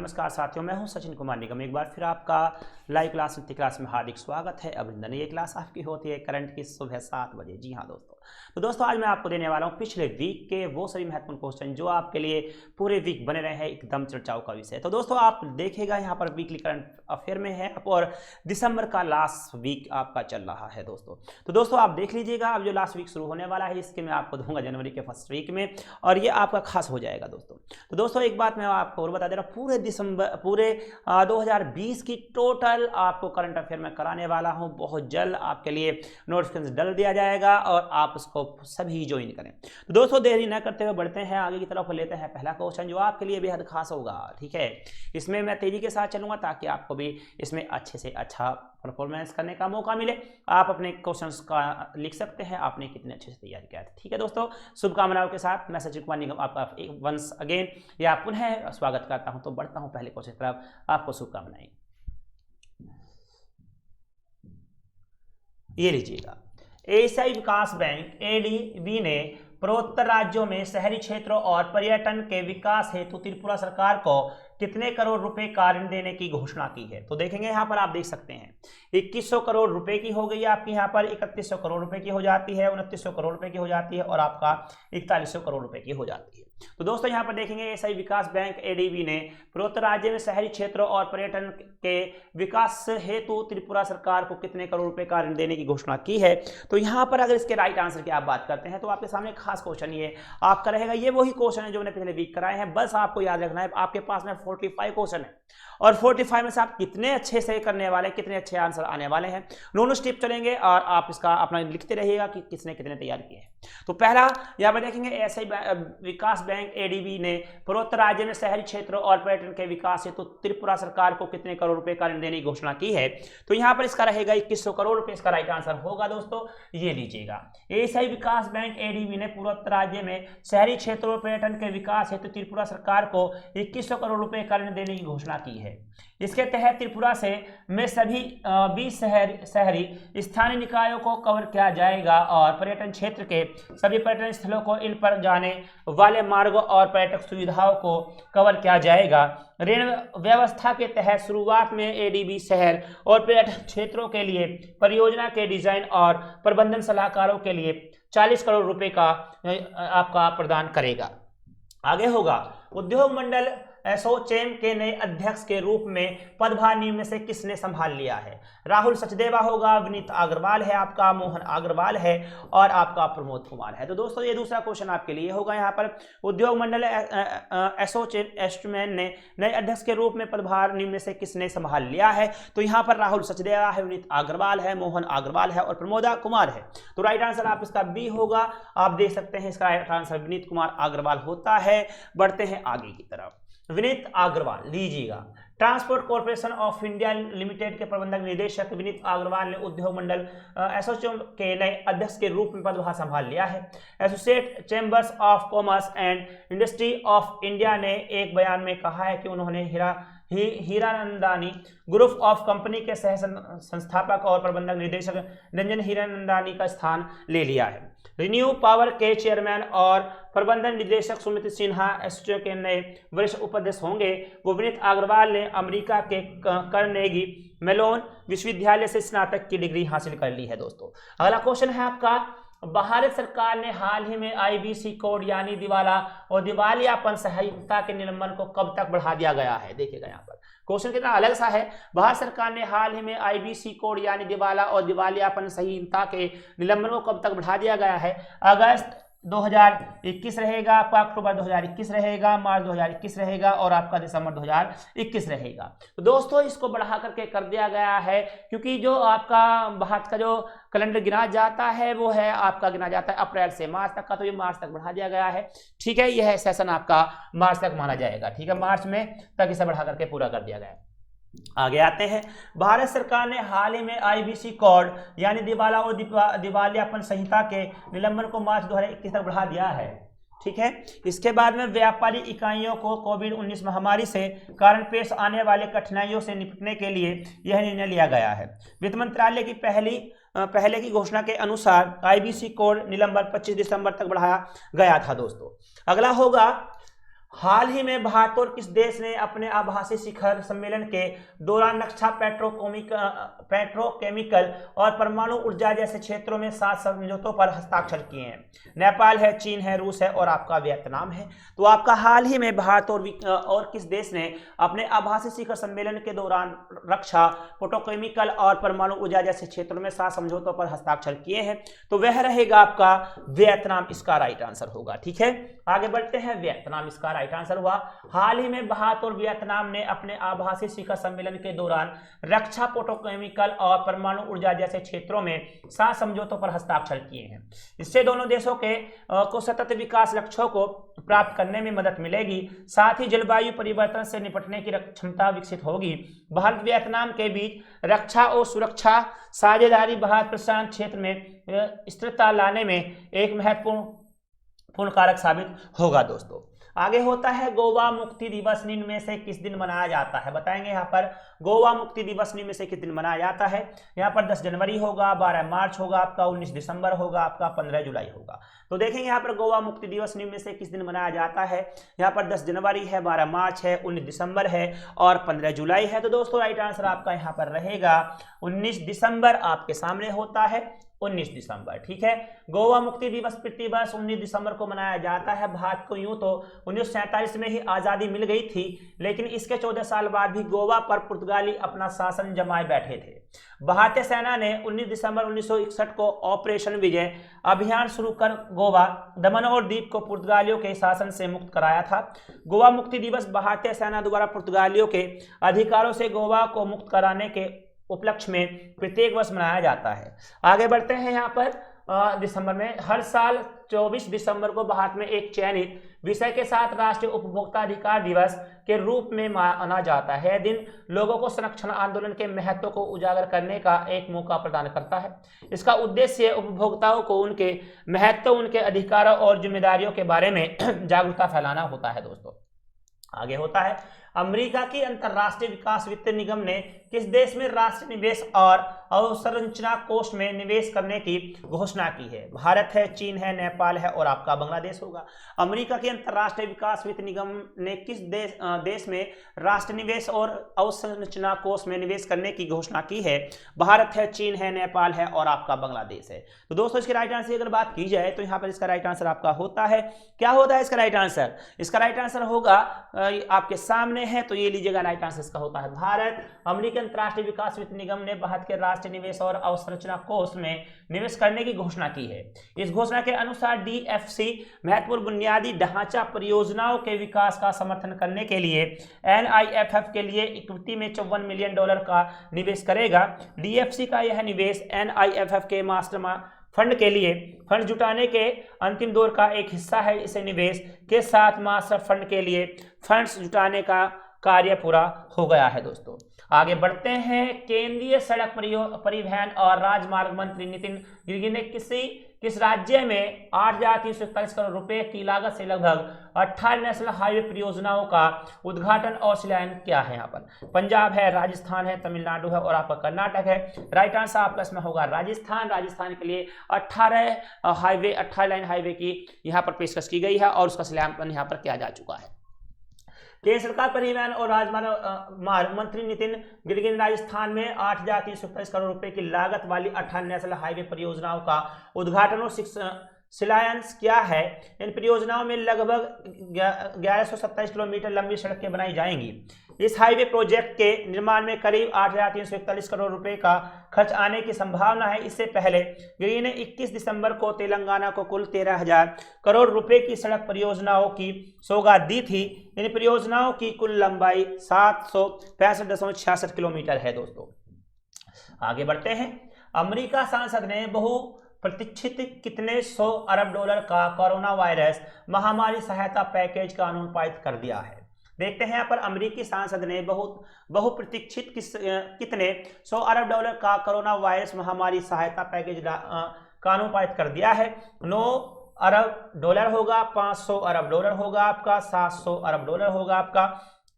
नमस्कार साथियों, मैं हूं सचिन कुमार निगम। एक बार फिर आपका लाइव क्लास नित्य क्लास में हार्दिक स्वागत है, अभिनंदन। ये क्लास आपकी होती है करंट की सुबह 7 बजे। जी हाँ दोस्तों, तो दोस्तों आज मैं आपको देने वाला हूं पिछले वीक के वो सभी महत्वपूर्ण क्वेश्चन जो आपके लिए पूरे वीक बने रहे हैं, एकदम चर्चाओं का विषय। तो दोस्तों आप देखेगा यहाँ पर वीकली करंट अफेयर में है और दिसंबर का लास्ट वीक आपका चल रहा है दोस्तों। तो दोस्तों आप देख लीजिएगा, अब जो लास्ट वीक शुरू होने वाला है इसके मैं आपको दूंगा जनवरी के फर्स्ट वीक में, और ये आपका खास हो जाएगा दोस्तों। तो दोस्तों एक बात मैं आपको और बता दे रहा हूँ, पूरे 2020 की टोटल आपको करंट अफेयर में कराने वाला हूँ। बहुत जल्द आपके लिए नोटिफिकेशन डाल दिया जाएगा और आप उसको सभी ज्वाइन करें। तो दोस्तों देरी न करते हुए बढ़ते हैं आगे की तरफ, लेते हैं पहला क्वेश्चन जो आपके लिए बेहद खास होगा। ठीक है, इसमें मैं तेजी के साथ चलूंगा ताकि आपको भी इसमें अच्छे से अच्छा परफॉर्मेंस करने का मौका मिले। आप अपने क्वेश्चंस का लिख सकते हैं आपने कितने अच्छे से तैयारी किया है। ठीक है दोस्तों, शुभकामनाओं के साथ मैं सचिन कुमार निगम आपका वंस अगेन या पुनः स्वागत करता हूं। तो बढ़ता हूं पहले क्वेश्चन की तरफ, आपको शुभकामनाएं। ये लीजिएगा, एशियाई विकास बैंक एडीबी ने पूर्वोत्तर राज्यों में शहरी क्षेत्रों और पर्यटन के विकास हेतु त्रिपुरा सरकार को कितने करोड़ रुपए का ऋण देने की घोषणा की है। तो देखेंगे यहाँ पर आप देख सकते हैं 2100 करोड़ रुपए की हो गई आपकी, यहाँ पर 3100 करोड़ रुपए की हो जाती है, 2900 करोड़ रुपए की हो जाती है और आपका 4100 करोड़ रुपए की हो जाती है। तो दोस्तों यहाँ पर देखेंगे एशियाई विकास बैंक एडीबी ने पूर्वोत्तर राज्य में शहरी क्षेत्रों और पर्यटन के विकास हेतु त्रिपुरा सरकार को कितने करोड़ रुपए का ऋण देने की घोषणा की है। तो यहाँ पर अगर इसके राइट आंसर की आप बात करते हैं तो आपके सामने खास क्वेश्चन ये आपका रहेगा, ये वही क्वेश्चन है जो मैंने पिछले वीक कराए हैं। बस आपको याद रखना है आपके पास में 45 क्वेश्चन है और 45 में से आप कितने अच्छे से करने वाले, कितने अच्छे आंसर आने वाले हैं, दोनों स्टेप चलेंगे और आप इसका अपना लिखते रहिएगा कि किसने कितने तैयार किए हैं। तो पहला यहाँ पर देखेंगे एशियाई विकास बैंक एडीबी ने पूर्वोत्तर राज्य में शहरी क्षेत्रों और पर्यटन के विकास हेतु त्रिपुरा सरकार को कितने करोड़ रुपए का ऋण देने की घोषणा की है। तो यहाँ पर इसका रहेगा 2100 करोड़ रुपए, इसका राइट आंसर होगा दोस्तों। ये लीजिएगा, एशियाई विकास बैंक एडीबी ने पूर्वोत्तर राज्य में शहरी क्षेत्रों और पर्यटन के विकास हेतु त्रिपुरा सरकार को 2100 करोड़ रुपए का ऋण देने की घोषणा की है। इसके तहत त्रिपुरा से में सभी 20 शहरी स्थानीय निकायों को कवर किया जाएगा और पर्यटन क्षेत्र के सभी पर्यटन स्थलों को, इन पर जाने वाले मार्गों और पर्यटक सुविधाओं को कवर किया जाएगा। ऋण व्यवस्था के तहत शुरुआत में एडीबी शहर और पर्यटन क्षेत्रों के लिए परियोजना के डिजाइन और प्रबंधन सलाहकारों के लिए 40 करोड़ रुपए का आपका प्रदान करेगा। आगे होगा, उद्योग मंडल एसोचैम के नए अध्यक्ष के रूप में पदभार निम्न में से किसने संभाल लिया है। राहुल सचदेवा होगा, विनीत अग्रवाल है आपका, मोहन अग्रवाल है और आपका प्रमोद कुमार है। तो दोस्तों ये दूसरा क्वेश्चन आपके लिए होगा, यहाँ पर उद्योग मंडल एसोचैम ने नए अध्यक्ष के रूप में पदभार निम्न में से किसने संभाल लिया है। तो यहाँ पर राहुल सचदेवा है, विनीत अग्रवाल है, मोहन अग्रवाल है और प्रमोदा कुमार है। तो राइट आंसर आप इसका बी होगा, आप देख सकते हैं इसका राइट आंसर विनीत कुमार अग्रवाल होता है। बढ़ते हैं आगे की तरफ, विनीत अग्रवाल लीजिएगा, transport corporation of India limited के प्रबंधक निदेशक विनीत अग्रवाल ने उद्योग मंडल एसोचैम के नए अध्यक्ष के रूप में पदभार संभाल लिया है। Associate chambers of commerce and industry of India ने एक बयान में कहा है कि उन्होंने हीरानंदानी ग्रुप ऑफ कंपनी के सह संस्थापक और प्रबंधक निदेशक रंजन हीरानंदानी का स्थान ले लिया है। रिन्यू पावर के चेयरमैन और प्रबंधन निदेशक सुमित सिन्हा एसोचैम के नए वरिष्ठ उपाध्यक्ष होंगे। वो विनीत अग्रवाल ने अमेरिका के कार्नेगी मेलोन विश्वविद्यालय से स्नातक की डिग्री हासिल कर ली है दोस्तों। अगला क्वेश्चन है आपका, भारत सरकार ने हाल ही में आईबीसी कोड यानी दिवाला और दिवालियापन संहिता के निलंबन को कब तक बढ़ा दिया गया है। देखिएगा यहाँ पर क्वेश्चन कितना अलग सा है। भारत सरकार ने हाल ही में आईबीसी कोड यानी दिवाला और दिवालियापन संहिता के निलंबन को कब तक बढ़ा दिया गया है। अगस्त 2021 रहेगा आपका, अक्टूबर 2021 रहेगा, मार्च 2021 रहेगा और आपका दिसंबर 2021 रहेगा। तो दोस्तों इसको बढ़ा करके कर दिया गया है क्योंकि जो आपका भारत का जो कैलेंडर गिना जाता है वो है आपका गिना जाता है अप्रैल से मार्च तक का, तो ये मार्च तक बढ़ा दिया गया है। ठीक है, यह सेशन आपका मार्च तक माना जाएगा। ठीक है, मार्च में तक इसे बढ़ा करके पूरा कर दिया गया है। आगे आते हैं, भारत सरकार ने हाल ही में आईबीसी कोड यानी दिवाला और दिवालियापन संहिता के निलंबन को मार्च 2021 तक बढ़ा दिया है। ठीक है, इसके बाद में व्यापारी इकाइयों को कोविड-19 महामारी से कारण पेश आने वाले कठिनाइयों से निपटने के लिए यह निर्णय लिया गया है। वित्त मंत्रालय की पहले की घोषणा के अनुसार आईबीसी कोड निलंबन 25 दिसंबर तक बढ़ाया गया था दोस्तों। अगला होगा, हाल ही में भारत और किस देश ने अपने आभासी शिखर सम्मेलन के दौरान रक्षा, पेट्रोकेमिकल और परमाणु ऊर्जा जैसे क्षेत्रों में 7 समझौतों पर हस्ताक्षर किए हैं? नेपाल है, चीन है, रूस है और आपका वियतनाम है। तो आपका हाल ही में भारत और किस देश ने अपने आभासी शिखर सम्मेलन के दौरान रक्षा, पेट्रोकेमिकल और परमाणु ऊर्जा जैसे क्षेत्रों में 7 समझौतों पर हस्ताक्षर किए हैं? तो वह रहेगा आपका वियतनाम, इसका राइट आंसर होगा। ठीक है, आगे बढ़ते हैं। वियतनाम इसका राइट आंसर हुआ। हाल ही में भारत और वियतनाम ने अपने आभासी शिखर सम्मेलन के दौरान रक्षा, पेट्रोकेमिकल और परमाणु ऊर्जा जैसे क्षेत्रों में 7 समझौतों पर हस्ताक्षर किए हैं। इससे दोनों देशों को सतत विकास लक्ष्यों को प्राप्त करने में मदद मिलेगी, साथ ही जलवायु परिवर्तन से निपटने की क्षमता विकसित होगी। भारत वियतनाम के बीच रक्षा और सुरक्षा साझेदारी भारत प्रशांत क्षेत्र में स्थिरता लाने में एक महत्वपूर्ण कारक साबित होगा। दोस्तों आगे होता है गोवा मुक्ति दिवस निम्न में से किस दिन मनाया जाता है? बताएंगे यहाँ पर गोवा मुक्ति दिवस निम्न में से किस दिन मनाया जाता है। यहाँ पर 10 जनवरी होगा, 12 मार्च होगा आपका, 19 दिसंबर होगा आपका, 15 जुलाई होगा। तो देखेंगे यहाँ पर गोवा मुक्ति दिवस निम्न में से किस दिन मनाया जाता है। यहाँ पर 10 जनवरी है, 12 मार्च है, 19 दिसंबर है और 15 जुलाई है। तो दोस्तों राइट आंसर आपका यहाँ पर रहेगा 19 दिसंबर, आपके सामने होता है 19 दिसंबर। ठीक है, गोवा मुक्ति दिवस प्रतिवर्ष 19 दिसंबर को मनाया जाता है। भारत को यूं तो 1947 में ही आज़ादी मिल गई थी, लेकिन इसके 14 साल बाद भी गोवा पर पुर्तगाली अपना शासन जमाए बैठे थे। भारतीय सेना ने 19 दिसंबर 1961 को ऑपरेशन विजय अभियान शुरू कर गोवा, दमन और दीप को पुर्तगालियों के शासन से मुक्त कराया था। गोवा मुक्ति दिवस भारतीय सेना द्वारा पुर्तगालियों के अधिकारों से गोवा को मुक्त कराने के उपलक्ष्य में प्रत्येक वर्ष मनाया जाता है। आगे बढ़ते हैं। यहाँ पर दिसंबर में हर साल 24 दिसंबर को भारत में एक चयनित विषय के साथ राष्ट्रीय उपभोक्ता अधिकार दिवस के रूप में माना जाता है। यह दिन लोगों को संरक्षण आंदोलन के महत्व को उजागर करने का एक मौका प्रदान करता है। इसका उद्देश्य उपभोक्ताओं को उनके महत्व, उनके अधिकारों और जिम्मेदारियों के बारे में जागरूकता फैलाना होता है। दोस्तों आगे होता है अमेरिका की अंतर्राष्ट्रीय विकास वित्त निगम ने किस देश में राष्ट्रीय निवेश और अवसंरचना कोष में निवेश करने की घोषणा की है? भारत है, चीन है, नेपाल है और आपका बांग्लादेश होगा। अमेरिका के अंतर्राष्ट्रीय विकास वित्त निगम ने किस देश में राष्ट्रीय निवेश और अवसंरचना कोष में निवेश करने की घोषणा की है? भारत है, चीन है, नेपाल है और आपका बांग्लादेश है। तो दोस्तों इसके राइट आंसर की अगर बात की जाए तो यहाँ पर इसका राइट आंसर आपका होता है, क्या होता है इसका राइट आंसर? इसका राइट आंसर होगा आपके सामने है, तो ये लीजिएगा, राइट आंसर इसका होता है भारत। अमेरिकी अंतर्राष्ट्रीय विकास वित्त निगम ने भारत के राष्ट्रीय निवेश और अवसंरचना कोष में निवेश करने की घोषणा की है। इस घोषणा के अनुसार डीएफसी महत्वपूर्ण बुनियादी ढांचा परियोजनाओं के विकास का समर्थन करने के लिए एनआईएफएफ के लिए इक्विटी में $54 मिलियन का निवेश करेगा। डीएफसी का यह निवेश एनआईएफएफ के मास्टर फंड के लिए फंड जुटाने के अंतिम दौर का एक हिस्सा है। इसे निवेश के साथ मास्टर फंड के लिए फंड्स जुटाने का कार्य पूरा हो गया है। दोस्तों आगे बढ़ते हैं। केंद्रीय सड़क परिवहन और राजमार्ग मंत्री नितिन गडकरी ने किस राज्य में 8,341 करोड़ रुपए की लागत से लगभग 18 नेशनल हाईवे परियोजनाओं का उद्घाटन और शिलान्यास किया है? यहाँ पर पंजाब है, राजस्थान है, तमिलनाडु है और आपका कर्नाटक है। राइट आंसर आपका इसमें होगा राजस्थान। राजस्थान के लिए 18 लाइन हाईवे की यहाँ पर पेशकश की गई है और उसका शिलान्यास यहाँ पर किया जा चुका है। केंद्र सरकार परिवहन और राजमार्ग मंत्री नितिन गडकरी ने राजस्थान में 8,341 करोड़ रुपए की लागत वाली 18 नेशनल हाईवे परियोजनाओं का उद्घाटन और शिलान्यास किया है। इन परियोजनाओं में लगभग 1127 किलोमीटर लंबी सड़कें बनाई जाएंगी। इस हाईवे प्रोजेक्ट के निर्माण में करीब 8,341 करोड़ रुपए का खर्च आने की संभावना है। इससे पहले गडकरी ने 21 दिसंबर को तेलंगाना को कुल 13,000 करोड़ रुपए की सड़क परियोजनाओं की सौगात दी थी। इन परियोजनाओं की कुल लंबाई 765.66 किलोमीटर है। दोस्तों आगे बढ़ते हैं। अमेरिका संसद ने प्रतीक्षित कितने $100 अरब का कोरोना वायरस महामारी सहायता पैकेज का अनुपालन कर दिया है? देखते हैं यहाँ पर अमेरिकी सांसद ने बहुप्रतीक्षित कितने $100 अरब का कोरोना वायरस महामारी सहायता पैकेज का अनुपालन कर दिया है। 9 अरब होगा, 500 अरब होगा आपका, 700 अरब होगा आपका,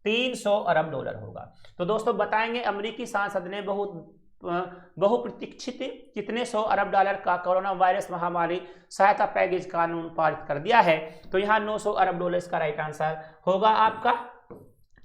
300 अरब होगा। तो दोस्तों बताएंगे अमेरिकी सांसद ने बहुप्रतीक्षित कितने 100 अरब डॉलर का कोरोना वायरस महामारी सहायता पैकेज कानून पारित कर दिया है? तो यहाँ 900 अरब डॉलर इसका राइट आंसर होगा आपका।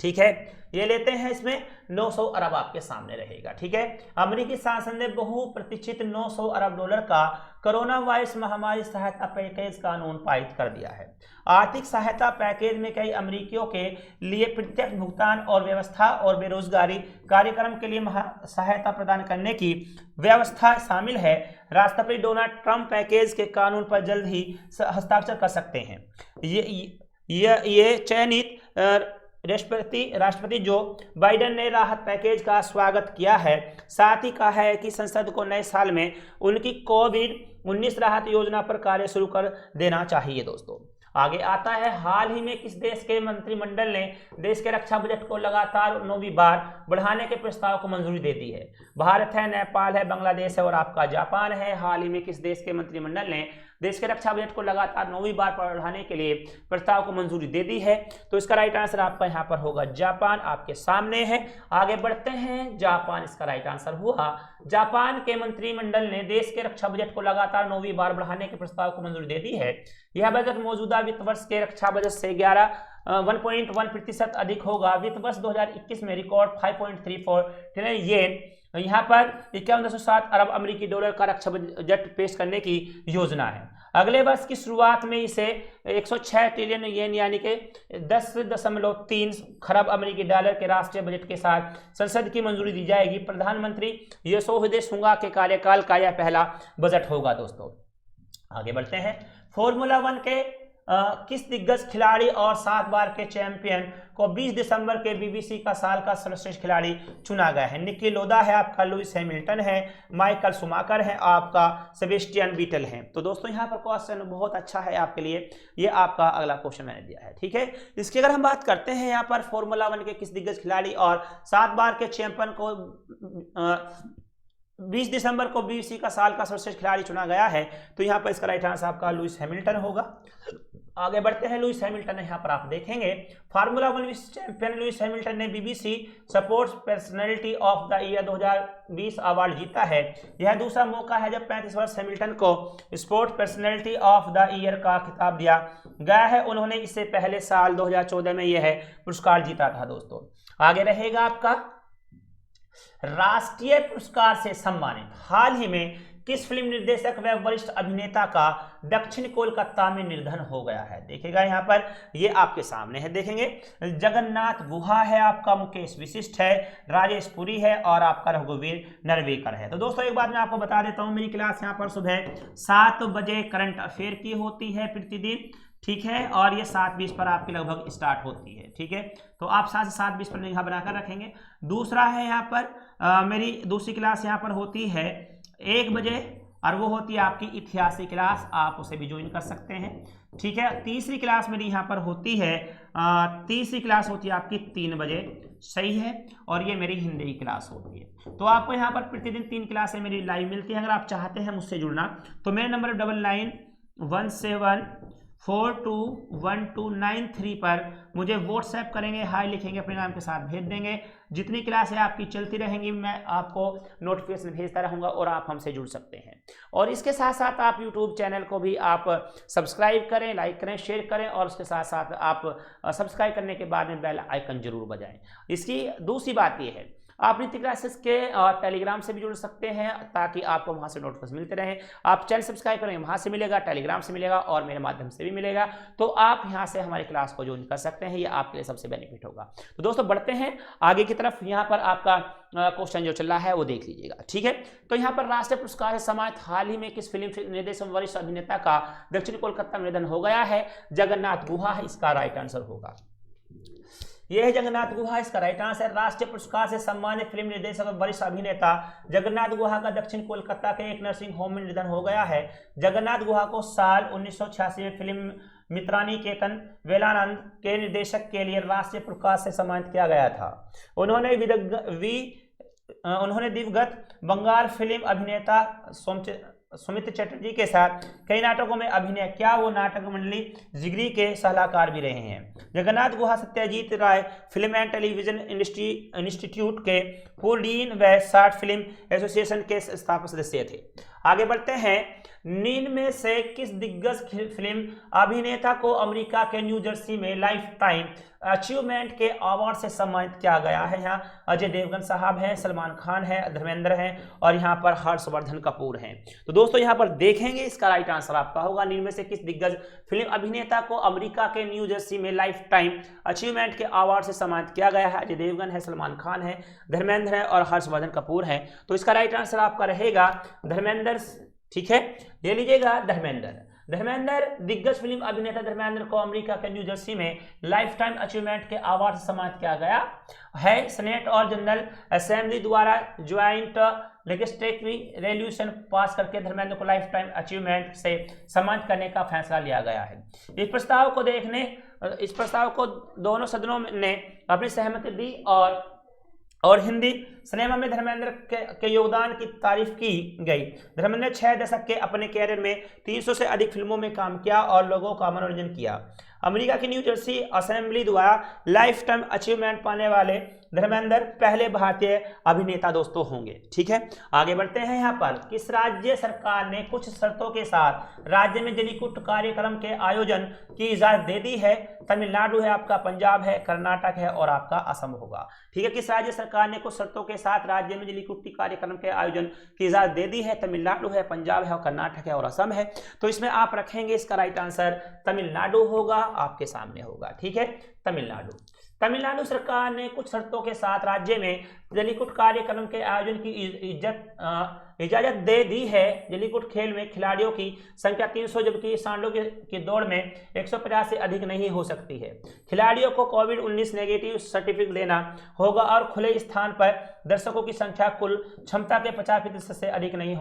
ठीक है, ये लेते हैं, इसमें 900 अरब आपके सामने रहेगा। ठीक है, अमेरिकी संसद ने बहुप्रतीक्षित 900 अरब डॉलर का कोरोना वायरस महामारी सहायता पैकेज कानून पारित कर दिया है। आर्थिक सहायता पैकेज में कई अमेरिकियों के लिए प्रत्यक्ष भुगतान और व्यवस्था और बेरोजगारी कार्यक्रम के लिए सहायता प्रदान करने की व्यवस्था शामिल है। राष्ट्रपति डोनाल्ड ट्रंप पैकेज के कानून पर जल्द ही हस्ताक्षर कर सकते हैं। ये चयनित राष्ट्रपति जो बाइडेन ने राहत पैकेज का स्वागत किया है, साथ ही कहा है कि संसद को नए साल में उनकी कोविड-19 राहत योजना पर कार्य शुरू कर देना चाहिए। दोस्तों आगे आता है, हाल ही में किस देश के मंत्रिमंडल ने देश के रक्षा बजट को लगातार 9वीं बार बढ़ाने के प्रस्ताव को मंजूरी दे दी है? भारत है, नेपाल है, बांग्लादेश है और आपका जापान है। हाल ही में किस देश के मंत्रिमंडल ने देश के रक्षा बजट को लगातार 9वीं बार बढ़ाने के लिए प्रस्ताव को मंजूरी दे दी है? तो इसका राइट आंसर आपका यहाँ पर होगा जापान, आपके सामने है। आगे बढ़ते हैं, जापान इसका राइट आंसर हुआ। जापान के मंत्रिमंडल ने देश के रक्षा बजट को लगातार 9वीं बार बढ़ाने के प्रस्ताव को मंजूरी दे दी है। यह बजट मौजूदा वित्त वर्ष के रक्षा बजट से 1.1% अधिक होगा। वित्त वर्ष 2021 में रिकॉर्ड 5.34 ट्रिलियन येन, यहाँ पर 51.7 अरब अमेरिकी डॉलर का रक्षा बजट पेश करने की योजना है। अगले वर्ष की शुरुआत में इसे 106 ट्रिलियन येन यानी कि 10.3 खरब अमेरिकी डॉलर के राष्ट्रीय बजट के साथ संसद की मंजूरी दी जाएगी। प्रधानमंत्री योशिहिदे सुगा के कार्यकाल का यह पहला बजट होगा। दोस्तों आगे बढ़ते हैं, फॉर्मूला 1 के किस दिग्गज खिलाड़ी और 7 बार के चैंपियन को 20 दिसंबर के बीबीसी का साल का सर्वश्रेष्ठ खिलाड़ी चुना गया है? निकी लोदा है आपका, लुइस हैमिल्टन है, माइकल शुमाकर है, आपका सेबेस्टियन बीटल है। तो दोस्तों यहाँ पर क्वेश्चन बहुत अच्छा है आपके लिए, ये आपका अगला क्वेश्चन मैंने दिया है। ठीक है, इसकी अगर हम बात करते हैं यहाँ पर फॉर्मूला 1 के किस दिग्गज खिलाड़ी और 7 बार के चैंपियन को 20 दिसंबर को बीबीसी का साल का सर्वश्रेष्ठ खिलाड़ी चुना गया है, तो यहाँ पर इसका राइट आंसर आपका लुइस हैमिल्टन होगा। आगे बढ़ते हैं, लुइस हैमिल्टन यहाँ पर आप देखेंगे फार्मूला 1 विश्व चैंपियन लुइस हैमिल्टन ने BBC sports personality of the year 2020 award जीता है। यह दूसरा मौका है जब 35 वर्ष हैमिल्टन को sports personality of the year का खिताब दिया गया है। उन्होंने इससे पहले साल 2014 में यह पुरस्कार जीता था। दोस्तों आगे रहेगा आपका राष्ट्रीय पुरस्कार से सम्मानित हाल ही में किस फिल्म निर्देशक व वरिष्ठ अभिनेता का दक्षिण कोलकाता में निधन हो गया है? देखिएगा यहाँ पर ये आपके सामने है, देखेंगे जगन्नाथ गुहा है आपका, मुकेश वशिष्ठ है, राजेश पुरी है और आपका रघुवीर नरवेकर है। तो दोस्तों एक बात मैं आपको बता देता हूँ, मेरी क्लास यहाँ पर सुबह 7 बजे करंट अफेयर की होती है प्रतिदिन। ठीक है, और ये 7:20 पर आपकी लगभग स्टार्ट होती है। ठीक है, तो आप 7 से 7:20 पर निगाह बनाकर रखेंगे। दूसरा है यहाँ पर मेरी दूसरी क्लास यहाँ पर होती है 1 बजे और वो होती है आपकी इतिहास की क्लास, आप उसे भी ज्वाइन कर सकते हैं। ठीक है, तीसरी क्लास मेरी यहाँ पर होती है तीसरी क्लास होती है आपकी 3 बजे, सही है, और ये मेरी हिंदी की क्लास होती है। तो आपको यहाँ पर प्रतिदिन 3 क्लासें मेरी लाइव मिलती है। अगर आप चाहते हैं मुझसे जुड़ना तो मेरा नंबर 9917421293 पर मुझे व्हाट्सएप करेंगे, हाय लिखेंगे, अपने नाम के साथ भेज देंगे। जितनी क्लासें आपकी चलती रहेंगी मैं आपको नोटिफिकेशन भेजता रहूँगा और आप हमसे जुड़ सकते हैं। और इसके साथ साथ आप यूट्यूब चैनल को भी आप सब्सक्राइब करें, लाइक करें, शेयर करें और उसके साथ साथ आप सब्सक्राइब करने के बाद में बेल आइकन जरूर बजाएं। इसकी दूसरी बात यह है आप नित्य क्लासेस के टेलीग्राम से भी जुड़ सकते हैं ताकि आपको वहां से नोटिफिकेशन मिलते रहें। आप चैनल सब्सक्राइब करेंगे, वहां से मिलेगा, टेलीग्राम से मिलेगा और मेरे माध्यम से भी मिलेगा। तो आप यहां से हमारी क्लास को ज्वाइन कर सकते हैं, ये आपके लिए सबसे बेनिफिट होगा। तो दोस्तों बढ़ते हैं आगे की तरफ। यहाँ पर आपका क्वेश्चन जो चल रहा है वो देख लीजिएगा। ठीक है, तो यहाँ पर राष्ट्रीय पुरस्कार से सम्मानित हाल ही में किस फिल्म निर्देशक वरिष्ठ अभिनेता का दक्षिण कोलकाता में निधन हो गया है? जगन्नाथ गुहा इसका राइट आंसर होगा। यह है जगन्नाथ गुहा, इसका राइट आंसर। राष्ट्रीय पुरस्कार से सम्मानित फिल्म निर्देशक और वरिष्ठ अभिनेता जगन्नाथ गुहा का दक्षिण कोलकाता के एक नर्सिंग होम में निधन हो गया है। जगन्नाथ गुहा को साल 1986 में फिल्म मित्रानी केतन वेलानंद के निर्देशक के लिए राष्ट्रीय पुरस्कार से सम्मानित किया गया था। उन्होंने दिवंगत बंगाल फिल्म अभिनेता सुमित चटर्जी के साथ कई नाटकों में अभिनय किया। वो नाटक मंडली जिगरी के सलाहकार भी रहे हैं। जगन्नाथ गुहा सत्यजीत राय फिल्म एंड टेलीविजन इंस्टीट्यूट के पूर्व डीन व शॉर्ट फिल्म एसोसिएशन के स्थापक सदस्य थे। आगे बढ़ते हैं। निम्न में से किस दिग्गज फिल्म अभिनेता को अमेरिका के न्यू जर्सी में लाइफ टाइम अचीवमेंट के अवार्ड से सम्मानित किया गया है? यहाँ अजय देवगन साहब हैं, सलमान खान है, धर्मेंद्र हैं और यहाँ पर हर्षवर्धन कपूर हैं। तो दोस्तों यहाँ पर देखेंगे इसका राइट आंसर आपका होगा निम्न में से किस दिग्गज फिल्म अभिनेता को अमेरिका के न्यू जर्सी में लाइफ टाइम अचीवमेंट के अवार्ड से सम्मानित किया गया है? अजय देवगन है, सलमान खान है, धर्मेंद्र है और हर्षवर्धन कपूर है। तो इसका राइट आंसर आपका रहेगा धर्मेंद्र। ठीक है, ले लीजिएगा धर्मेंद्र दिग्गज फिल्म अभिनेता धर्मेंद्र को अमेरिका के न्यू जर्सी में लाइफ टाइम अचीवमेंट के अवार्ड से सम्मानित किया गया है। सेनेट और जनरल असेंबली द्वारा ज्वाइंट लेजिस्लेटिव रेजोल्यूशन पास करके धर्मेंद्र को लाइफ टाइम अचीवमेंट से सम्मानित करने का फैसला लिया गया है। इस प्रस्ताव को दोनों सदनों ने अपनी सहमति दी और हिंदी सिनेमा में धर्मेंद्र के योगदान की तारीफ की गई। धर्मेंद्र ने 6 दशक के अपने कैरियर में 300 से अधिक फिल्मों में काम किया और लोगों का मनोरंजन किया। अमेरिका की न्यू जर्सी असेंबली द्वारा लाइफ टाइम अचीवमेंट पाने वाले धर्मेंद्र पहले भारतीय अभिनेता दोस्तों होंगे। ठीक है, आगे बढ़ते हैं। यहाँ पर किस राज्य सरकार ने कुछ शर्तों के साथ राज्य में जलीकट्टू कार्यक्रम के आयोजन की इजाजत दे दी है? तमिलनाडु है आपका, पंजाब है, कर्नाटक है और आपका असम होगा। ठीक है, किस राज्य सरकार ने कुछ शर्तों के साथ राज्य में जलीकट्टू कार्यक्रम के आयोजन की इजाजत दे दी है? तमिलनाडु है, पंजाब है, कर्नाटक है और असम है। तो इसमें आप रखेंगे इसका राइट आंसर तमिलनाडु होगा, आपके सामने होगा। ठीक है, तमिलनाडु सरकार ने कुछ शर्तों के साथ राज्य में जलीकट्टू कार्यक्रम के आयोजन की इजाजत दे दी है। जलीकट्टू खेल में खिलाड़ियों की संख्या 300 जबकि सांडों की दौड़ में 150 से अधिक नहीं हो सकती है। खिलाड़ियों को कोविड-19 नेगेटिव सर्टिफिकेट लेना होगा और खुले स्थान पर दर्शकों की संख्या कुल क्षमता के 50% से अधिक नहीं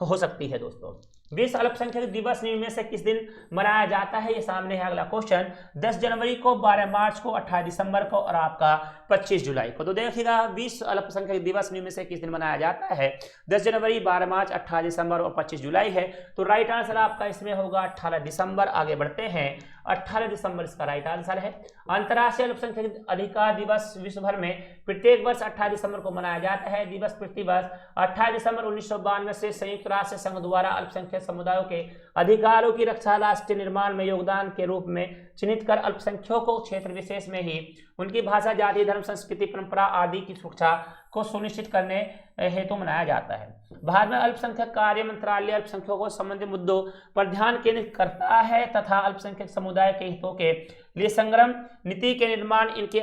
हो सकती है। दोस्तों, विश्व अल्पसंख्यक दिवस निम्न में से किस दिन मनाया जाता है? ये सामने है अगला क्वेश्चन। 10 जनवरी को, 12 मार्च को, 28 दिसंबर को और आपका 25 जुलाई को। तो देखिएगा विश्व अल्पसंख्यक दिवस निम्न में से किस दिन मनाया जाता है? 10 जनवरी, 12 मार्च, 28 दिसंबर और 25 जुलाई है। तो राइट आंसर आपका इसमें होगा 18 दिसंबर। आगे बढ़ते हैं, 18 दिसंबर इसका राइट आंसर है। अंतर्राष्ट्रीय अल्पसंख्यक अधिकार दिवस विश्व भर में प्रत्येक वर्ष 28 दिसंबर को मनाया जाता है। दिवस प्रतिवर्ष 28 दिसंबर 1992 से संयुक्त राष्ट्र संघ द्वारा अल्पसंख्यक समुदायों के अधिकारों की रक्षा राष्ट्रीय निर्माण में योगदान के रूप में चिन्हित कर अल्पसंख्यकों को क्षेत्र विशेष में ही उनकी भाषा, जाति, धर्म, संस्कृति, परंपरा आदि की सुरक्षा को सुनिश्चित करने हेतु मनाया जाता है। भारत में अल्पसंख्यक कार्य मंत्रालय अल्पसंख्यकों से संबंधित मुद्दों पर ध्यान केंद्रित करता है तथा अल्पसंख्यक समुदाय के हितों के लिए संग्राम, नीति के निर्माण, इनके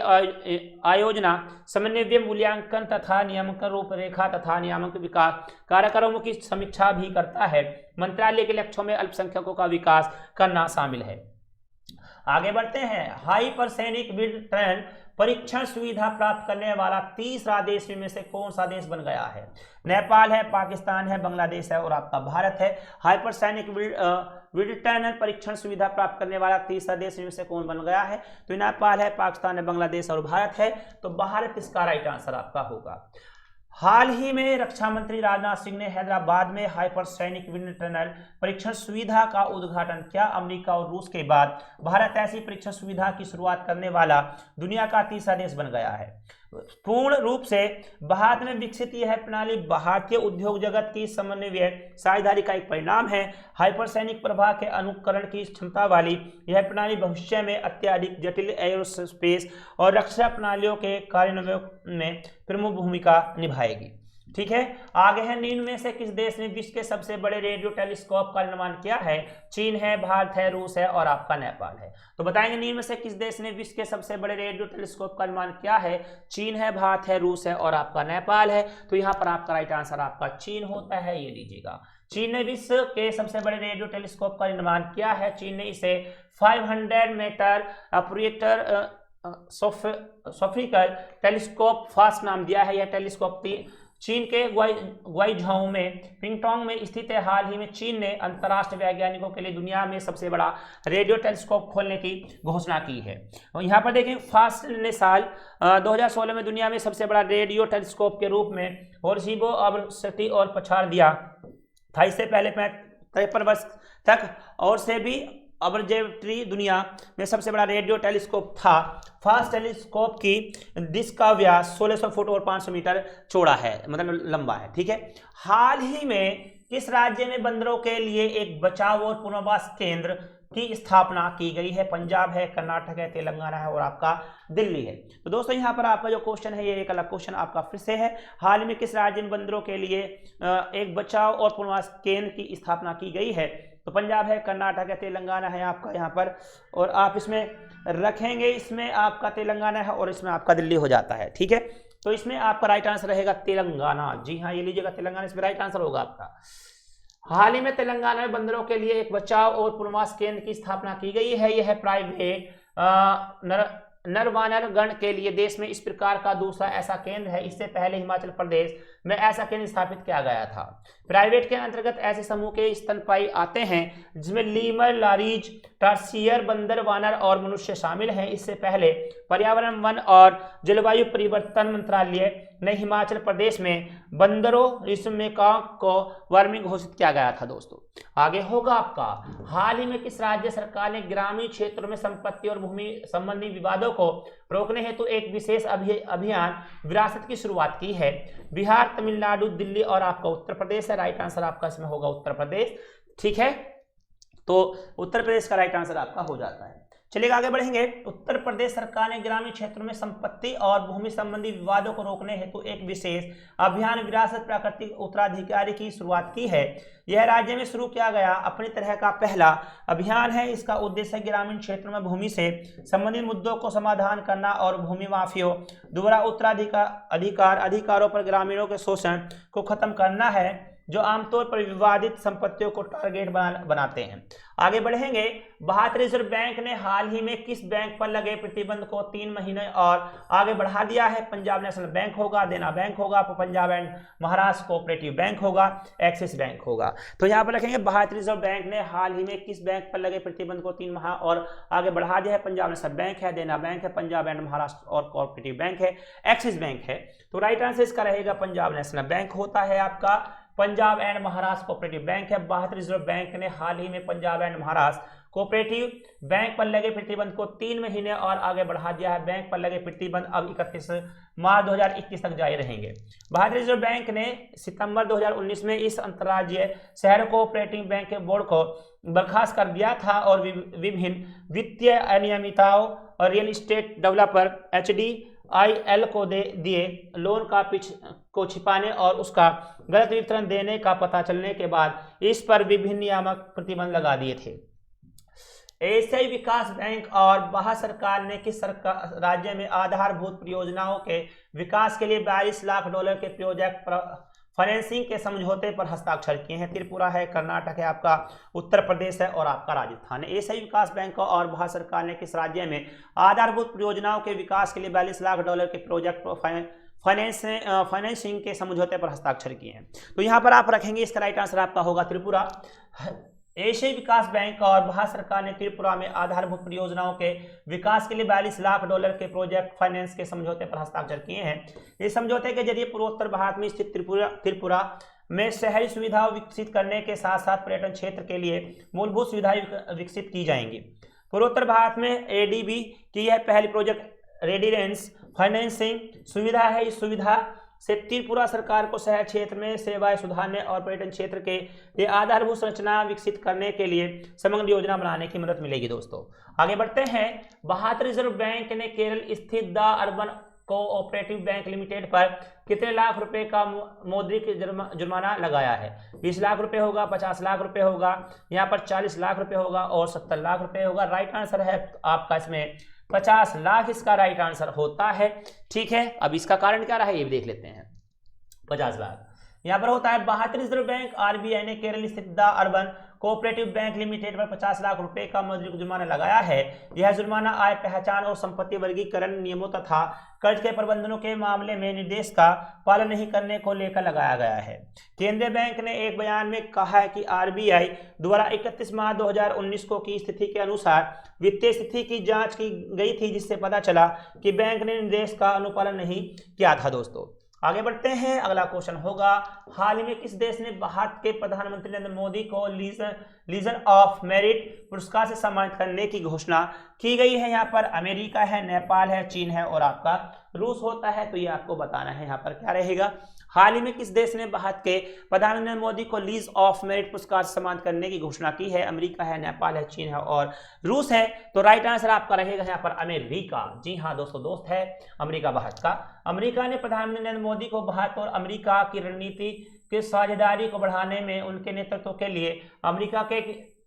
आयोजना, समन्वय, मूल्यांकन तथा नियामक रूपरेखा तथा नियामक विकास कार्यक्रमों की समीक्षा भी करता है। मंत्रालय के लक्ष्यों में अल्पसंख्यकों का विकास करना शामिल है। आगे बढ़ते हैं। हाइपरसोनिक वितरण परीक्षण सुविधा प्राप्त करने वाला तीसरा देश में से कौन सा देश बन गया है? नेपाल है, पाकिस्तान है, बांग्लादेश है और आपका भारत है। हाइपरसोनिक वितरण परीक्षण सुविधा प्राप्त करने वाला तीसरा देश में से कौन बन गया है? तो नेपाल है, पाकिस्तान है, बांग्लादेश और भारत है। तो भारत इसका राइट आंसर आपका होगा। हाल ही में रक्षा मंत्री राजनाथ सिंह ने हैदराबाद में हाइपरसोनिक विंड टनल परीक्षण सुविधा का उद्घाटन किया। अमेरिका और रूस के बाद भारत ऐसी परीक्षण सुविधा की शुरुआत करने वाला दुनिया का तीसरा देश बन गया है। पूर्ण रूप से भारत में विकसित यह प्रणाली भारतीय उद्योग जगत की समन्वय साझेदारी का एक परिणाम है। हाइपरसोनिक प्रवाह के अनुकरण की क्षमता वाली यह प्रणाली भविष्य में अत्यधिक जटिल एरोस्पेस और रक्षा प्रणालियों के कार्यान्वयन में प्रमुख भूमिका निभाएगी। ठीक है, आगे है। निम्न में से किस देश ने विश्व के सबसे बड़े रेडियो टेलीस्कोप का निर्माण किया है? चीन है, भारत है, रूस है और आपका नेपाल है। तो बताएंगे निम्न में से किस देश ने विश्व के सबसे बड़े रेडियो टेलीस्कोप का निर्माण किया है? चीन है, भारत है, रूस है और आपका नेपाल है। तो यहाँ पर आपका राइट आंसर आपका चीन होता है, ये लीजिएगा। चीन ने विश्व के सबसे बड़े रेडियो टेलीस्कोप का निर्माण किया है। चीन ने इसे 500 मीटर अपर्चर सोफ्रिकल टेलीस्कोप फास्ट नाम दिया है। यह टेलीस्कोप चीन के ग्वाइझाओ में पिंगटोंग में स्थित है। हाल ही में चीन ने अंतर्राष्ट्रीय वैज्ञानिकों के लिए दुनिया में सबसे बड़ा रेडियो टेलीस्कोप खोलने की घोषणा की है। और यहाँ पर देखें, फास्ट ने साल 2016 में दुनिया में सबसे बड़ा रेडियो टेलीस्कोप के रूप में ओर्सिबो ऑब्सर्वेटरी और पछाड़ दिया। था इससे पहले 53 वर्ष तक, और से भी ऑब्जर्वेटरी दुनिया में सबसे बड़ा रेडियो टेलीस्कोप था। फर्स्ट टेलीस्कोप की डिस्क का व्यास 1600 फुट और 500 मीटर चौड़ा है, मतलब लंबा है। ठीक है, हाल ही में किस राज्य में बंदरों के लिए एक बचाव और पुनर्वास केंद्र की स्थापना की गई है? पंजाब है, कर्नाटक है, तेलंगाना है और आपका दिल्ली है। तो दोस्तों यहाँ पर आपका जो क्वेश्चन है ये एक अलग क्वेश्चन आपका फिर से है, हाल ही में किस राज्य में बंदरों के लिए एक बचाव और पुनर्वास केंद्र की स्थापना की गई है? तो पंजाब है, कर्नाटक है, तेलंगाना है आपका यहाँ पर, और आप इसमें रखेंगे, इसमें आपका तेलंगाना है और इसमें आपका दिल्ली हो जाता है। ठीक है, तो इसमें आपका राइट आंसर रहेगा तेलंगाना। जी हाँ, ये लीजिएगा तेलंगाना, इसमें राइट आंसर होगा आपका। हाल ही में तेलंगाना में बंदरों के लिए एक बचाव और पुनर्वास केंद्र की स्थापना की गई है। यह प्राइवेट नरवानर गण के लिए देश में इस प्रकार का दूसरा ऐसा केंद्र है। इससे पहले हिमाचल प्रदेश में ऐसा केंद्र स्थापित किया गया था। प्राइवेट के अंतर्गत ऐसे समूह के स्तनपायी आते हैं जिसमें लीमर, लारीज, टार्सियर, बंदर, वानर और मनुष्य शामिल हैं। इससे पहले पर्यावरण, वन और जलवायु परिवर्तन मंत्रालय ने हिमाचल प्रदेश में बंदरों रिसमेकाक को वर्मिंग घोषित किया गया था। दोस्तों आगे होगा आपका, हाल ही में किस राज्य सरकार ने ग्रामीण क्षेत्रों में संपत्ति और भूमि संबंधी विवादों को रोकने हेतु एक विशेष अभियान विरासत की शुरुआत की है? बिहार, तमिलनाडु, दिल्ली और आपका उत्तर प्रदेश है। राइट आंसर आपका इसमें होगा उत्तर प्रदेश। ठीक है, तो उत्तर प्रदेश का राइट आंसर आपका हो जाता है। चलिए आगे बढ़ेंगे। उत्तर प्रदेश सरकार ने ग्रामीण क्षेत्रों में संपत्ति और भूमि संबंधी विवादों को रोकने हेतु एक विशेष अभियान विरासत प्राकृतिक उत्तराधिकारी की शुरुआत की है। यह राज्य में शुरू किया गया अपनी तरह का पहला अभियान है। इसका उद्देश्य ग्रामीण क्षेत्रों में भूमि से संबंधित मुद्दों को समाधान करना और भूमि माफियों द्वारा अधिकारों पर ग्रामीणों के शोषण को खत्म करना है, जो आमतौर पर विवादित संपत्तियों को टारगेट बनाते हैं। आगे बढ़ेंगे। भारतीय रिजर्व बैंक ने हाल ही में किस बैंक पर लगे प्रतिबंध को 3 महीने और आगे बढ़ा दिया है? पंजाब नेशनल बैंक होगा, देना बैंक होगा, Punjab and Maharashtra cooperative bank होगा, एक्सिस बैंक होगा। तो यहाँ पर रखेंगे भारतीय रिजर्व बैंक ने हाल ही में किस बैंक पर लगे प्रतिबंध को 3 माह और आगे बढ़ा दिया है? पंजाब नेशनल बैंक है, देना बैंक है, पंजाब एंड महाराष्ट्र और कोऑपरेटिव बैंक है, एक्सिस बैंक है। तो राइट आंसर इसका रहेगा पंजाब नेशनल बैंक होता है आपका। Punjab and Maharashtra cooperative bank है। भारतीय रिजर्व बैंक ने हाल ही में Punjab and Maharashtra cooperative bank पर लगे प्रतिबंध को 3 महीने और आगे बढ़ा दिया है। बैंक पर लगे प्रतिबंध अब 31 मार्च 2021 तक जारी रहेंगे। भारतीय रिजर्व बैंक ने सितंबर 2019 में इस अंतर्राज्यीय शहर कोऑपरेटिव बैंक के बोर्ड को बर्खास्त कर दिया था और विभिन्न वित्तीय अनियमितताओं और रियल एस्टेट डेवलपर HDIL को दिए लोन को छिपाने और उसका गलत वितरण देने का पता चलने के बाद इस पर विभिन्न नियामक प्रतिबंध लगा दिए थे। एशियाई विकास बैंक और भारत सरकार ने किस राज्य में आधारभूत परियोजनाओं के विकास के लिए $42 लाख के प्रोजेक्ट फाइनेंसिंग के समझौते पर हस्ताक्षर किए हैं? त्रिपुरा है, कर्नाटक है, आपका उत्तर प्रदेश है और आपका राजस्थान है। एशियाई विकास बैंक और भारत सरकार ने किस राज्य में आधारभूत परियोजनाओं के विकास के लिए $42 लाख के प्रोजेक्ट फाइनेंसिंग के समझौते पर हस्ताक्षर किए हैं? तो यहाँ पर आप रखेंगे, इसका राइट आंसर आपका होगा त्रिपुरा। एशियाई विकास बैंक और भारत सरकार ने त्रिपुरा में आधारभूत परियोजनाओं के विकास के लिए $42 लाख के प्रोजेक्ट फाइनेंस के समझौते पर हस्ताक्षर किए हैं। इस समझौते के जरिए पूर्वोत्तर भारत में स्थित त्रिपुरा में शहरी सुविधाओं विकसित करने के साथ साथ पर्यटन क्षेत्र के लिए मूलभूत सुविधाएं विकसित की जाएंगी। पूर्वोत्तर भारत में ADB की यह पहली प्रोजेक्ट रेडिडेंस फाइनेंसिंग सुविधा है। इस सुविधा से त्रिपुरा सरकार को शहर क्षेत्र में सेवाएं सुधारने और पर्यटन क्षेत्र के लिए आधारभूत संरचना विकसित करने के लिए समग्र योजना बनाने की मदद मिलेगी। दोस्तों आगे बढ़ते हैं। भारतीय रिजर्व बैंक ने केरल स्थित the urban cooperative bank limited पर कितने लाख रुपए का मौद्रिक जुर्माना लगाया है? 20 लाख रुपए होगा, 50 लाख रुपए होगा, यहाँ पर 40 लाख रुपए होगा और 70 लाख रुपए होगा। राइट आंसर है आपका इसमें 50 लाख इसका राइट आंसर होता है। ठीक है, अब इसका कारण क्या रहा है ये भी देख लेते हैं। 50 लाख यहाँ पर होता है। भारतीय रिजर्व बैंक RBI ने केरल स्थित the urban cooperative bank limited पर 50 लाख रुपए का मौद्रिक जुर्माना लगाया है। यह जुर्माना आय पहचान और संपत्ति वर्गीकरण नियमों तथा कर्ज के प्रबंधनों के मामले में निर्देश का पालन नहीं करने को लेकर लगाया गया है। केंद्रीय बैंक ने एक बयान में कहा है कि RBI द्वारा 31 मार्च 2019 को की स्थिति के अनुसार वित्तीय स्थिति की जांच की गई थी, जिससे पता चला कि बैंक ने निर्देश का अनुपालन नहीं किया था। दोस्तों आगे बढ़ते हैं, अगला क्वेश्चन होगा, हाल ही में किस देश ने भारत के प्रधानमंत्री नरेंद्र मोदी को लीजन ऑफ मेरिट पुरस्कार से सम्मानित करने की घोषणा की गई है? यहाँ पर अमेरिका है, नेपाल है, चीन है और आपका रूस होता है। तो ये आपको बताना है यहाँ पर क्या रहेगा। हाल ही में किस देश ने भारत के प्रधानमंत्री नरेंद्र मोदी को लीज ऑफ मेरिट पुरस्कार से सम्मानित करने की घोषणा की है? अमेरिका है, नेपाल है, चीन है और रूस है। तो राइट आंसर आपका रहेगा यहाँ पर अमेरिका। जी हाँ दोस्तों, दोस्त है अमेरिका भारत का। अमेरिका ने प्रधानमंत्री नरेंद्र मोदी को भारत और अमेरिका की रणनीति की साझेदारी को बढ़ाने में उनके नेतृत्व के लिए अमेरिका के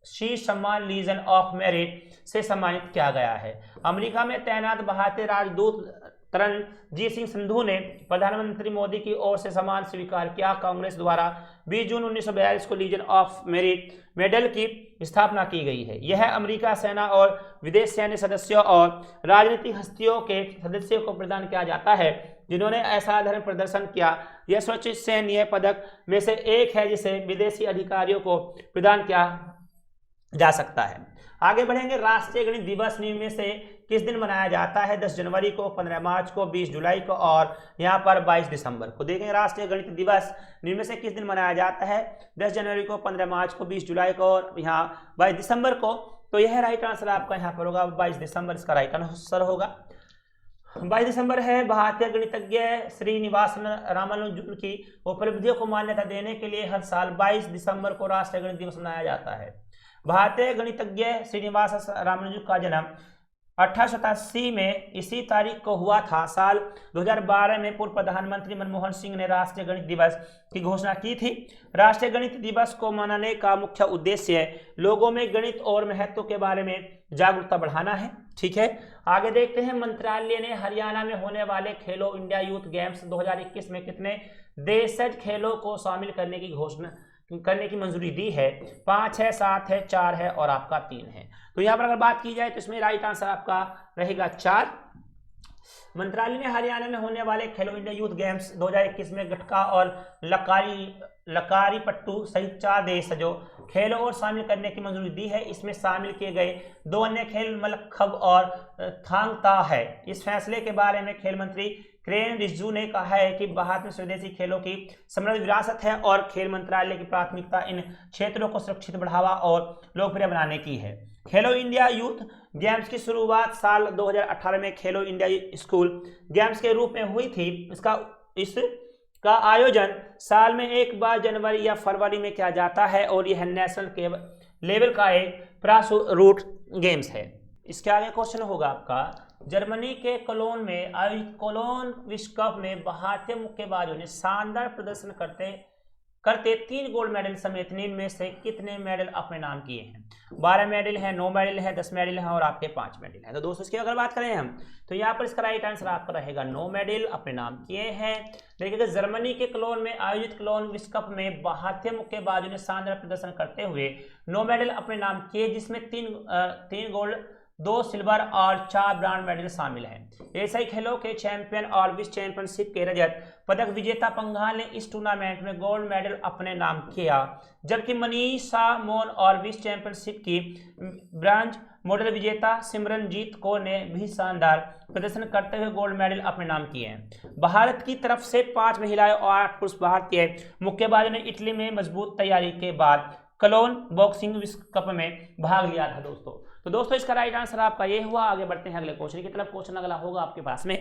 शीर्ष सम्मान लीजन ऑफ मेरिट से सम्मानित किया गया है। अमेरिका में तैनात भारतीय राजदूत तरनजीत सिंह संधू ने प्रधानमंत्री मोदी की ओर से सम्मान स्वीकार किया। कांग्रेस द्वारा 20 जून 1942 को लीजन ऑफ मेरिट मेडल की स्थापना की गई है। यह अमेरिका सेना और विदेश सैन्य सदस्यों और राजनीतिक हस्तियों के सदस्यों को प्रदान किया जाता है जिन्होंने असाधारण प्रदर्शन किया। यह स्वच्छ सैन्य पदक में से एक है जिसे विदेशी अधिकारियों को प्रदान किया जा सकता है। आगे बढ़ेंगे, राष्ट्रीय गणित दिवस निम्न में से किस दिन मनाया जाता है? 10 जनवरी को, 15 मार्च को, 20 जुलाई को और यहाँ पर 22 दिसंबर को। देखेंगे राष्ट्रीय गणित दिवस निम्न में से किस दिन मनाया जाता है? 10 जनवरी को, 15 मार्च को, 20 जुलाई को और यहाँ 22 दिसंबर को। तो यह राइट आंसर आपका यहाँ पर होगा 22 दिसंबर, इसका राइट आंसर होगा। 22 दिसंबर है भारतीय गणितज्ञ श्रीनिवासन रामानुजन की उपलब्धियों को मान्यता देने के लिए हर साल 22 दिसंबर को राष्ट्रीय गणित दिवस मनाया जाता है। भारतीय गणितज्ञ श्रीनिवास रामानुजन का जन्म 1887 में इसी तारीख को हुआ था। साल 2012 में पूर्व प्रधानमंत्री मनमोहन सिंह ने राष्ट्रीय गणित दिवस की घोषणा की थी। राष्ट्रीय गणित दिवस को मनाने का मुख्य उद्देश्य लोगों में गणित और महत्व के बारे में जागरूकता बढ़ाना है। ठीक है, आगे देखते हैं, मंत्रालय ने हरियाणा में होने वाले खेलो इंडिया यूथ गेम्स 2021 में कितने देशज खेलों को शामिल करने की घोषणा करने की मंजूरी दी है? 5 है, 7 है, 4 है और आपका 3 है। तो यहाँ पर अगर बात की जाए तो इसमें राइट आंसर आपका रहेगा 4। मंत्रालय ने हरियाणा में होने वाले खेलो इंडिया यूथ गेम्स 2021 में गटका और लकारी पट्टू सहित 4 देशजों खेलों और शामिल करने की मंजूरी दी है। इसमें शामिल किए गए 2 अन्य खेल मलखंब और थांग ता है। इस फैसले के बारे में खेल मंत्री किरेन रिजिजू ने कहा है कि भारत में स्वदेशी खेलों की समृद्ध विरासत है और खेल मंत्रालय की प्राथमिकता इन क्षेत्रों को सुरक्षित बढ़ावा और लोकप्रिय बनाने की है। खेलो इंडिया यूथ गेम्स की शुरुआत साल 2018 में खेलो इंडिया स्कूल गेम्स के रूप में हुई थी। इसका आयोजन साल में एक बार जनवरी या फरवरी में किया जाता है और यह नेशनल लेवल का एक प्रारूट गेम्स है। इसके आगे क्वेश्चन होगा आपका, जर्मनी के कोलोन में आयोजित कोलोन विश्व कप में भारतीय मुक्केबाजों ने शानदार प्रदर्शन करते 3 गोल्ड मेडल समेत निम्न में से कितने मेडल अपने नाम किए हैं? 12 मेडल है, 9 मेडल है, 10 मेडल है और आपके 5 मेडल है। तो दोस्तों इसकी अगर बात करें हम तो यहाँ पर इसका राइट आंसर आपका रहेगा 9 मेडल अपने नाम किए हैं। देखिए, जर्मनी के कोलोन में आयोजित कोलोन विश्व कप में भारतीय मुक्केबाजों ने शानदार प्रदर्शन करते हुए 9 मेडल अपने नाम किए, जिसमें 3 गोल्ड, 2 सिल्वर और 4 ब्रॉन्ज मेडल शामिल हैं। एशियाई खेलों के चैंपियन और विश्व चैंपियनशिप के रजत पदक विजेता पंघाल ने इस टूर्नामेंट में गोल्ड मेडल अपने नाम किया, जबकि मनीषा मौन और विश्व चैंपियनशिप की ब्रॉन्ज मेडल विजेता सिमरनजीत कौर ने भी शानदार प्रदर्शन करते हुए गोल्ड मेडल अपने नाम किए हैं। भारत की तरफ से 5 महिलाएं और 8 पुरुष भारतीय मुक्केबाजों ने इटली में मजबूत तैयारी के बाद कोलोन बॉक्सिंग विश्व कप में भाग लिया था दोस्तों। तो दोस्तों इसका राइट आंसर आपका ये हुआ। आगे बढ़ते हैं अगले क्वेश्चन की तरफ। क्वेश्चन अगला होगा आपके पास में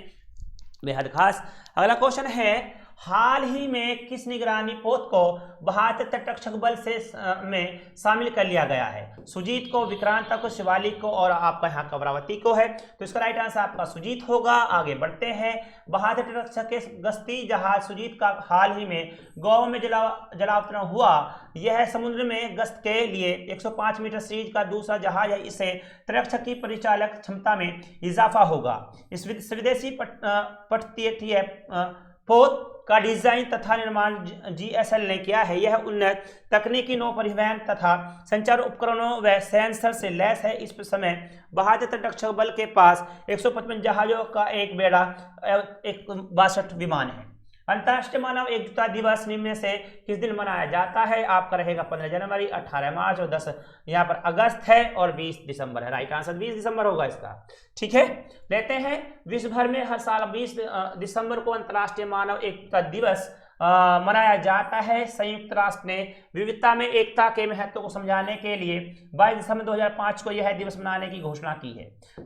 बेहद खास। अगला क्वेश्चन है, हाल ही में किस निगरानी पोत को भारतीय तटरक्षक बल से में शामिल कर लिया गया है? सुजीत को, विक्रांता को, शिवालिक को और आपका यहाँ कमरावती को है। तो इसका राइट आंसर आपका सुजीत होगा। आगे बढ़ते हैं, भारतीय तटरक्षक के गश्ती जहाज सुजीत का हाल ही में गोवा में जलावतरण हुआ। यह समुद्र में गश्त के लिए 105 मीटर सीरीज का दूसरा जहाज है। इससे तटरक्षक की परिचालक क्षमता में इजाफा होगा। इस स्वदेशी पटतीय पोत का डिजाइन तथा निर्माण जीएसएल ने किया है। यह उन्नत तकनीकी नौ परिवहन तथा संचार उपकरणों व सेंसर से लैस है। इस समय भारतीय तटरक्षक बल के पास 155 जहाजों का एक बेड़ा 62 विमान है। अंतर्राष्ट्रीय मानव एकजुटता दिवस निम्न में से किस दिन मनाया जाता है? आपका रहेगा 15 जनवरी, 18 मार्च और 10 यहाँ पर अगस्त है और 20 दिसंबर है। राइट आंसर 20 दिसंबर होगा इसका। ठीक है, लेते हैं विश्व भर में हर साल 20 दिसंबर को अंतर्राष्ट्रीय मानव एकता दिवस मनाया जाता है। संयुक्त राष्ट्र ने विविधता में एकता के महत्व को समझाने के लिए 22 दिसंबर 2005 को यह दिवस मनाने की घोषणा की है।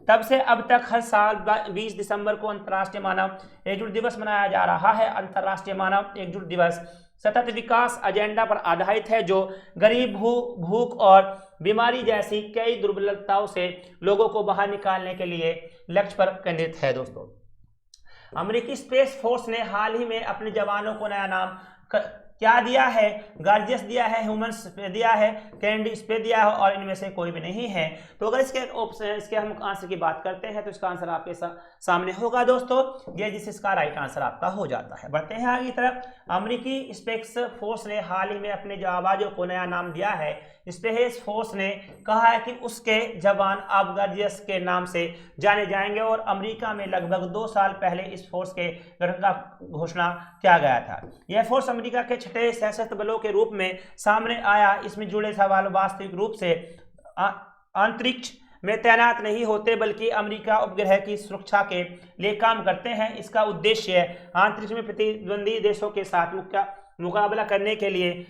तब से अब तक हर साल 20 दिसंबर को अंतर्राष्ट्रीय मानव एकजुट दिवस मनाया जा रहा है। अंतर्राष्ट्रीय मानव एकजुट दिवस सतत विकास एजेंडा पर आधारित है, जो गरीब, भूख और बीमारी जैसी कई दुर्बलताओं से लोगों को बाहर निकालने के लिए लक्ष्य पर केंद्रित है। दोस्तों, अमेरिकी स्पेस फोर्स ने हाल ही में अपने जवानों को नया नाम क्या दिया है? गार्जियस दिया है, ह्यूमंस दिया है, कैंडी स्पे दिया है और इनमें से कोई भी नहीं है। तो अगर इसके हम आंसर की बात करते हैं तो इसका आंसर आपके सामने होगा दोस्तों, ये जिसका राइट आंसर आपका हो जाता है। बढ़ते हैं आगे की तरफ। अमेरिकी स्पेस फोर्स ने हाल ही में अपने जाबाजों को नया नाम दिया है। स्पेस फोर्स ने कहा है कि उसके जवान अब गार्जियस के नाम से जाने जाएंगे और अमेरिका में लगभग 2 साल पहले इस फोर्स के गठन का घोषणा किया गया था। यह फोर्स अमेरिका के 6ठे सशस्त्र बलों के रूप में सामने आया। इसमें जुड़े सवाल वास्तविक रूप से अंतरिक्ष में तैनात नहीं होते, बल्कि अमेरिका उपग्रह की सुरक्षा के लिए काम करते हैं। इसका उद्देश्य अंतरिक्ष में प्रतिद्वंदी देशों के साथ मुकाबला करने के लिए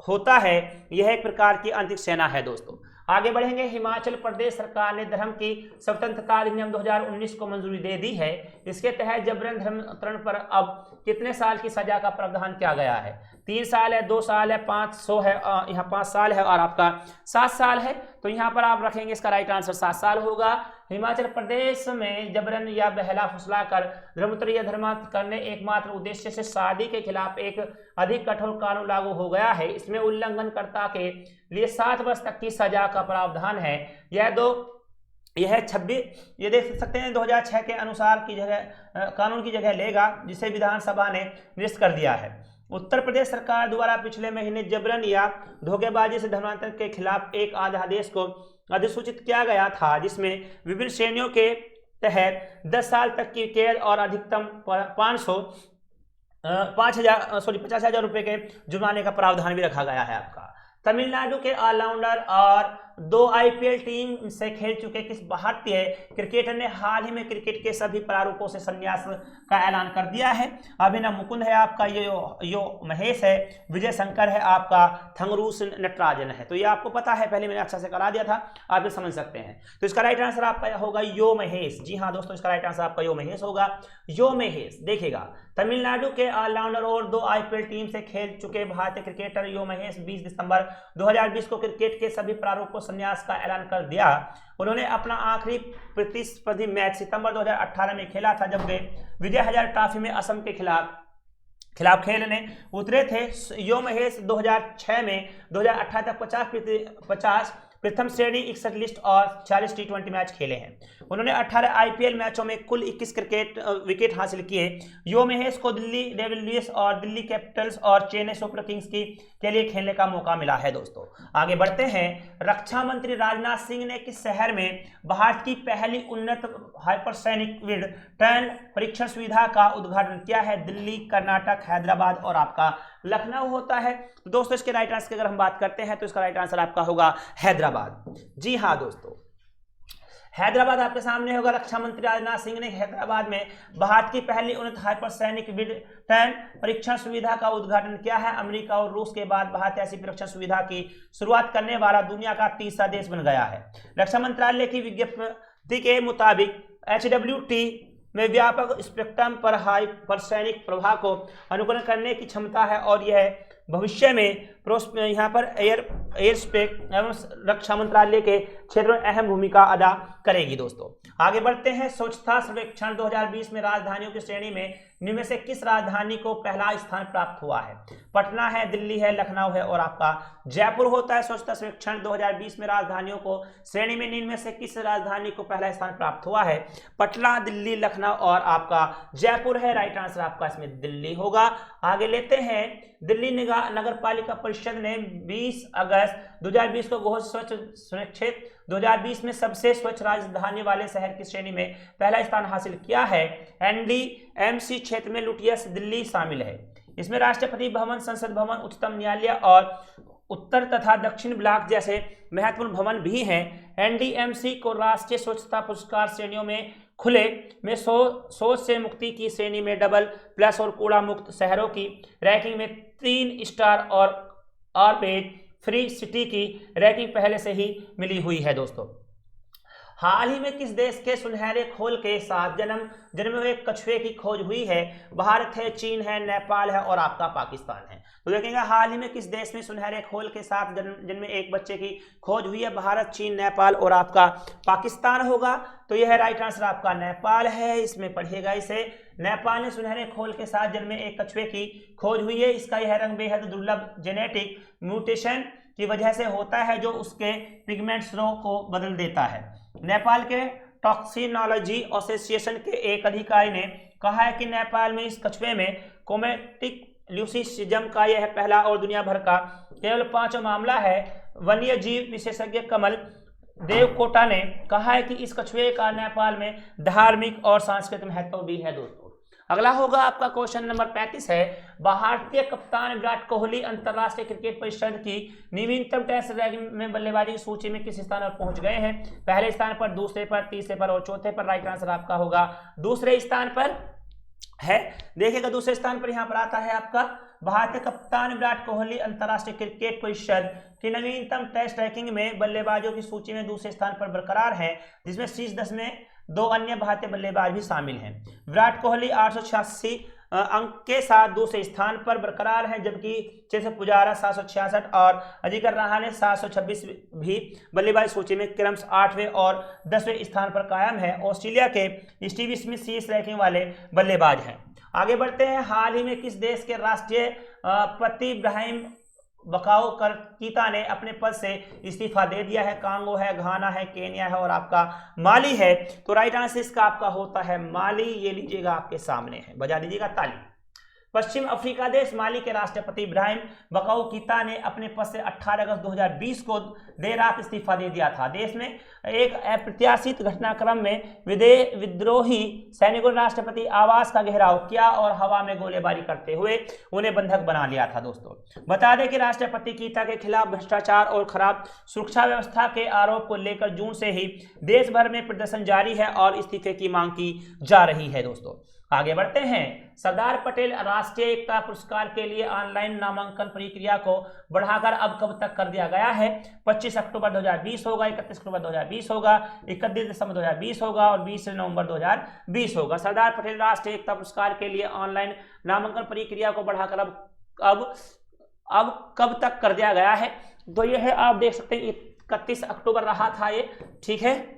होता है। यह एक प्रकार की अंतरिक्ष सेना है। दोस्तों, आगे बढ़ेंगे। हिमाचल प्रदेश सरकार ने धर्म की स्वतंत्रता अधिनियम 2019 को मंजूरी दे दी है। इसके तहत जबरन धर्मांतरण पर अब कितने साल की सजा का प्रावधान किया गया है? 3 साल है, 2 साल है, 500 है, यहाँ 5 साल है और आपका 7 साल है। तो यहाँ पर आप रखेंगे इसका राइट आंसर 7 साल होगा। हिमाचल प्रदेश में जबरन या बहला फुसला कर धर्मांतर या धर्मांतरण करने एकमात्र उद्देश्य से शादी के खिलाफ एक अधिक कठोर कानून लागू हो गया है। इसमें उल्लंघनकर्ता के लिए 7 वर्ष तक की सजा का प्रावधान है। यह 26 ये देख सकते हैं 2006 के अनुसार की जगह कानून की जगह लेगा, जिसे विधानसभा ने निरस्त कर दिया है। उत्तर प्रदेश सरकार द्वारा पिछले महीने जबरन या धोखेबाजी से धर्मांतरण के खिलाफ एक अध्यादेश को अधिसूचित किया गया था, जिसमें विभिन्न श्रेणियों के तहत 10 साल तक की कैद और अधिकतम 50,000 रुपए के जुर्माने का प्रावधान भी रखा गया है। आपका तमिलनाडु के ऑलराउंडर और 2 IPL टीम से खेल चुके किस भारतीय क्रिकेटर ने हाल ही में क्रिकेट के सभी प्रारूपों से संन्यास का ऐलान कर दिया है? अभिनव मुकुंद है आपका, यो महेश है, विजय शंकर है आपका, थंगरूस नटराजन है। तो ये आपको पता है, पहले मैंने अच्छा से करा दिया था, आप ये समझ सकते हैं। तो इसका राइट आंसर आपका होगा यो महेश। जी हाँ दोस्तों, इसका राइट आंसर आपका यो महेश होगा। यो महेश देखिएगा, तमिलनाडु के ऑलराउंडर और 2 IPL टीम से खेल चुके भारतीय क्रिकेटर यो महेश 20 दिसंबर 2020 को क्रिकेट के सभी प्रारूपों संन्यास का ऐलान कर दिया। उन्होंने अपना आखिरी प्रतिस्पर्धी मैच सितंबर 2018 में खेला था, जब वे विजय हजारे ट्रॉफी में असम के खिलाफ खेलने उतरे थे। यो महेश 2006 में 2018 तक 50 प्रथम श्रेणी 61 लिस्ट और 40 T20 मैच खेले हैं। उन्होंने 18 IPL मैचों में कुल 21 क्रिकेट विकेट हासिल किए। यो महेश को दिल्ली डेविलियर्स और दिल्ली कैपिटल्स और चेन्नई सुपर किंग्स के लिए खेलने का मौका मिला है। दोस्तों, आगे बढ़ते हैं। रक्षा मंत्री राजनाथ सिंह ने किस शहर में भारत की पहली उन्नत हाइपरसोनिक विंड टनल परीक्षण सुविधा का उद्घाटन किया है? दिल्ली, कर्नाटक, हैदराबाद और आपका लखनऊ होता है। तो दोस्तों, इसके राइट आंसर की अगर हम बात करते हैं तो इसका राइट आंसर आपका होगा हैदराबाद। जी हाँ दोस्तों, हैदराबाद आपके सामने होगा। रक्षा मंत्री राजनाथ सिंह ने हैदराबाद में भारत की पहली उन्नत हाइपरसोनिक विंड टनल परीक्षण सुविधा का उद्घाटन किया है। अमेरिका और रूस के बाद भारत ऐसी परीक्षण सुविधा की शुरुआत करने वाला दुनिया का 3रा देश बन गया है। रक्षा मंत्रालय की विज्ञप्ति के मुताबिक HWT में व्यापक स्पेक्ट्रम पर हाइपरसोनिक प्रवाह को अनुकरण करने की क्षमता है और यह भविष्य में यहाँ पर एयरस्पेस एवं रक्षा मंत्रालय के क्षेत्र में अहम भूमिका अदा करेगी। दोस्तों, आगे बढ़ते हैं। स्वच्छता सर्वेक्षण 2020 में राजधानियों की श्रेणी में निम्न में से किस राजधानी को पहला स्थान प्राप्त हुआ है? पटना है, दिल्ली है, लखनऊ है और आपका जयपुर होता है। स्वच्छता सर्वेक्षण 2020 में राजधानियों को श्रेणी में निम्न में से किस राजधानी को पहला स्थान प्राप्त हुआ है? पटना, दिल्ली, लखनऊ और आपका जयपुर है। राइट आंसर आपका इसमें दिल्ली होगा। आगे लेते हैं। दिल्ली नगर पालिका परिषद ने 20 अगस्त 2020 को घोषित स्वच्छ सुरक्षित 2020 में सबसे स्वच्छ राजधानी वाले शहर की श्रेणी में पहला स्थान हासिल किया है। NDMC क्षेत्र में लुटियस दिल्ली शामिल है। इसमें राष्ट्रपति भवन, संसद भवन, उच्चतम न्यायालय और उत्तर तथा दक्षिण ब्लॉक जैसे महत्वपूर्ण भवन भी हैं। एनडीएमसी को राष्ट्रीय स्वच्छता पुरस्कार श्रेणियों में खुले में शौच से मुक्ति की श्रेणी में डबल प्लस और कूड़ा मुक्त शहरों की रैंकिंग में 3 स्टार और ऑर्बिट फ्री सिटी की रैंकिंग पहले से ही मिली हुई है। दोस्तों, हाल ही में किस देश के सुनहरे खोल के साथ जन्मे हुए कछुए की खोज हुई है? भारत है, चीन है, नेपाल है और आपका पाकिस्तान है। तो देखेंगे हाल ही में किस देश में सुनहरे खोल के साथ जन्मे एक बच्चे की खोज हुई है? भारत, चीन, नेपाल और आपका पाकिस्तान होगा। तो यह राइट आंसर आपका नेपाल है। इसमें पढ़िएगा इसे। नेपाल में सुनहरे खोल के साथ जन्मे एक कछुए की खोज हुई है। इसका यह रंग बेहद दुर्लभ जेनेटिक म्यूटेशन की वजह से होता है जो उसके पिगमेंट्स को बदल देता है। नेपाल के टॉक्सिनोलॉजी एसोसिएशन के एक अधिकारी ने कहा है कि नेपाल में इस कछुए में कोमेटिक ल्यूसिसिज्म का यह पहला और दुनिया भर का केवल 5वां मामला है। वन्य जीव विशेषज्ञ कमल देवकोटा ने कहा है कि इस कछुए का नेपाल में धार्मिक और सांस्कृतिक महत्व भी है। दोस्तों, अगला होगा आपका क्वेश्चन नंबर 35 है। भारतीय कप्तान विराट कोहली अंतरराष्ट्रीय क्रिकेट परिषद की नवीनतम टेस्ट रैंकिंग में बल्लेबाजी की सूची में किस स्थान पर पहुंच गए हैं? पहले स्थान पर, दूसरे पर, तीसरे पर और चौथे पर। राइट आंसर आपका होगा दूसरे स्थान पर है। देखिएगा दूसरे स्थान पर यहां पर आता है आपका भारतीय कप्तान विराट कोहली अंतरराष्ट्रीय क्रिकेट परिषद की नवीनतम टेस्ट रैंकिंग में बल्लेबाजों की सूची में दूसरे स्थान पर बरकरार है, जिसमें शीर्ष 10 में 2 अन्य भारतीय बल्लेबाज भी शामिल हैं। विराट कोहली 886 अंक के साथ दूसरे स्थान पर बरकरार है, जबकि चेतेश्वर पुजारा 766 और अजिंक्य रहाणे 726 भी बल्लेबाज सूची में क्रमशः 8वें और 10वें स्थान पर कायम है। ऑस्ट्रेलिया के स्टीव स्मिथ शीर्ष रैंकिंग वाले बल्लेबाज हैं। आगे बढ़ते हैं। हाल ही में किस देश के राष्ट्रीय पति इब्राहिम बकाओ कीता ने अपने पद से इस्तीफा दे दिया है? कांगो है, घाना है, केन्या है और आपका माली है। तो राइट आंसर इसका आपका होता है माली। ये लीजिएगा आपके सामने है, बजा लीजिएगा ताली। पश्चिम अफ्रीका देश माली के राष्ट्रपति इब्राहिम बकाओ कीता ने अपने पद से 18 अगस्त 2020 को देर रात इस्तीफा दे दिया था। देश में एक अप्रत्याशित घटनाक्रम में विद्रोही सैनिकों ने राष्ट्रपति आवास का घेराव किया और हवा में गोलीबारी करते हुए उन्हें बंधक बना लिया था। दोस्तों, बता दें कि राष्ट्रपति कीता के खिलाफ भ्रष्टाचार और खराब सुरक्षा व्यवस्था के आरोप को लेकर जून से ही देश भर में प्रदर्शन जारी है और इस्तीफे की मांग की जा रही है। दोस्तों, आगे बढ़ते हैं। सरदार पटेल राष्ट्रीय एकता पुरस्कार के लिए ऑनलाइन नामांकन प्रक्रिया को बढ़ाकर अब कब तक कर दिया गया है? 25 अक्टूबर 2020 होगा, 31 अक्टूबर 2020 होगा, 31 दिसंबर 2020 होगा और 20 नवंबर 2020 होगा। सरदार पटेल राष्ट्रीय एकता पुरस्कार के लिए ऑनलाइन नामांकन प्रक्रिया को बढ़ाकर अब कब तक कर दिया गया है? तो यह है, आप देख सकते हैं 31 अक्टूबर रहा था ये, ठीक है।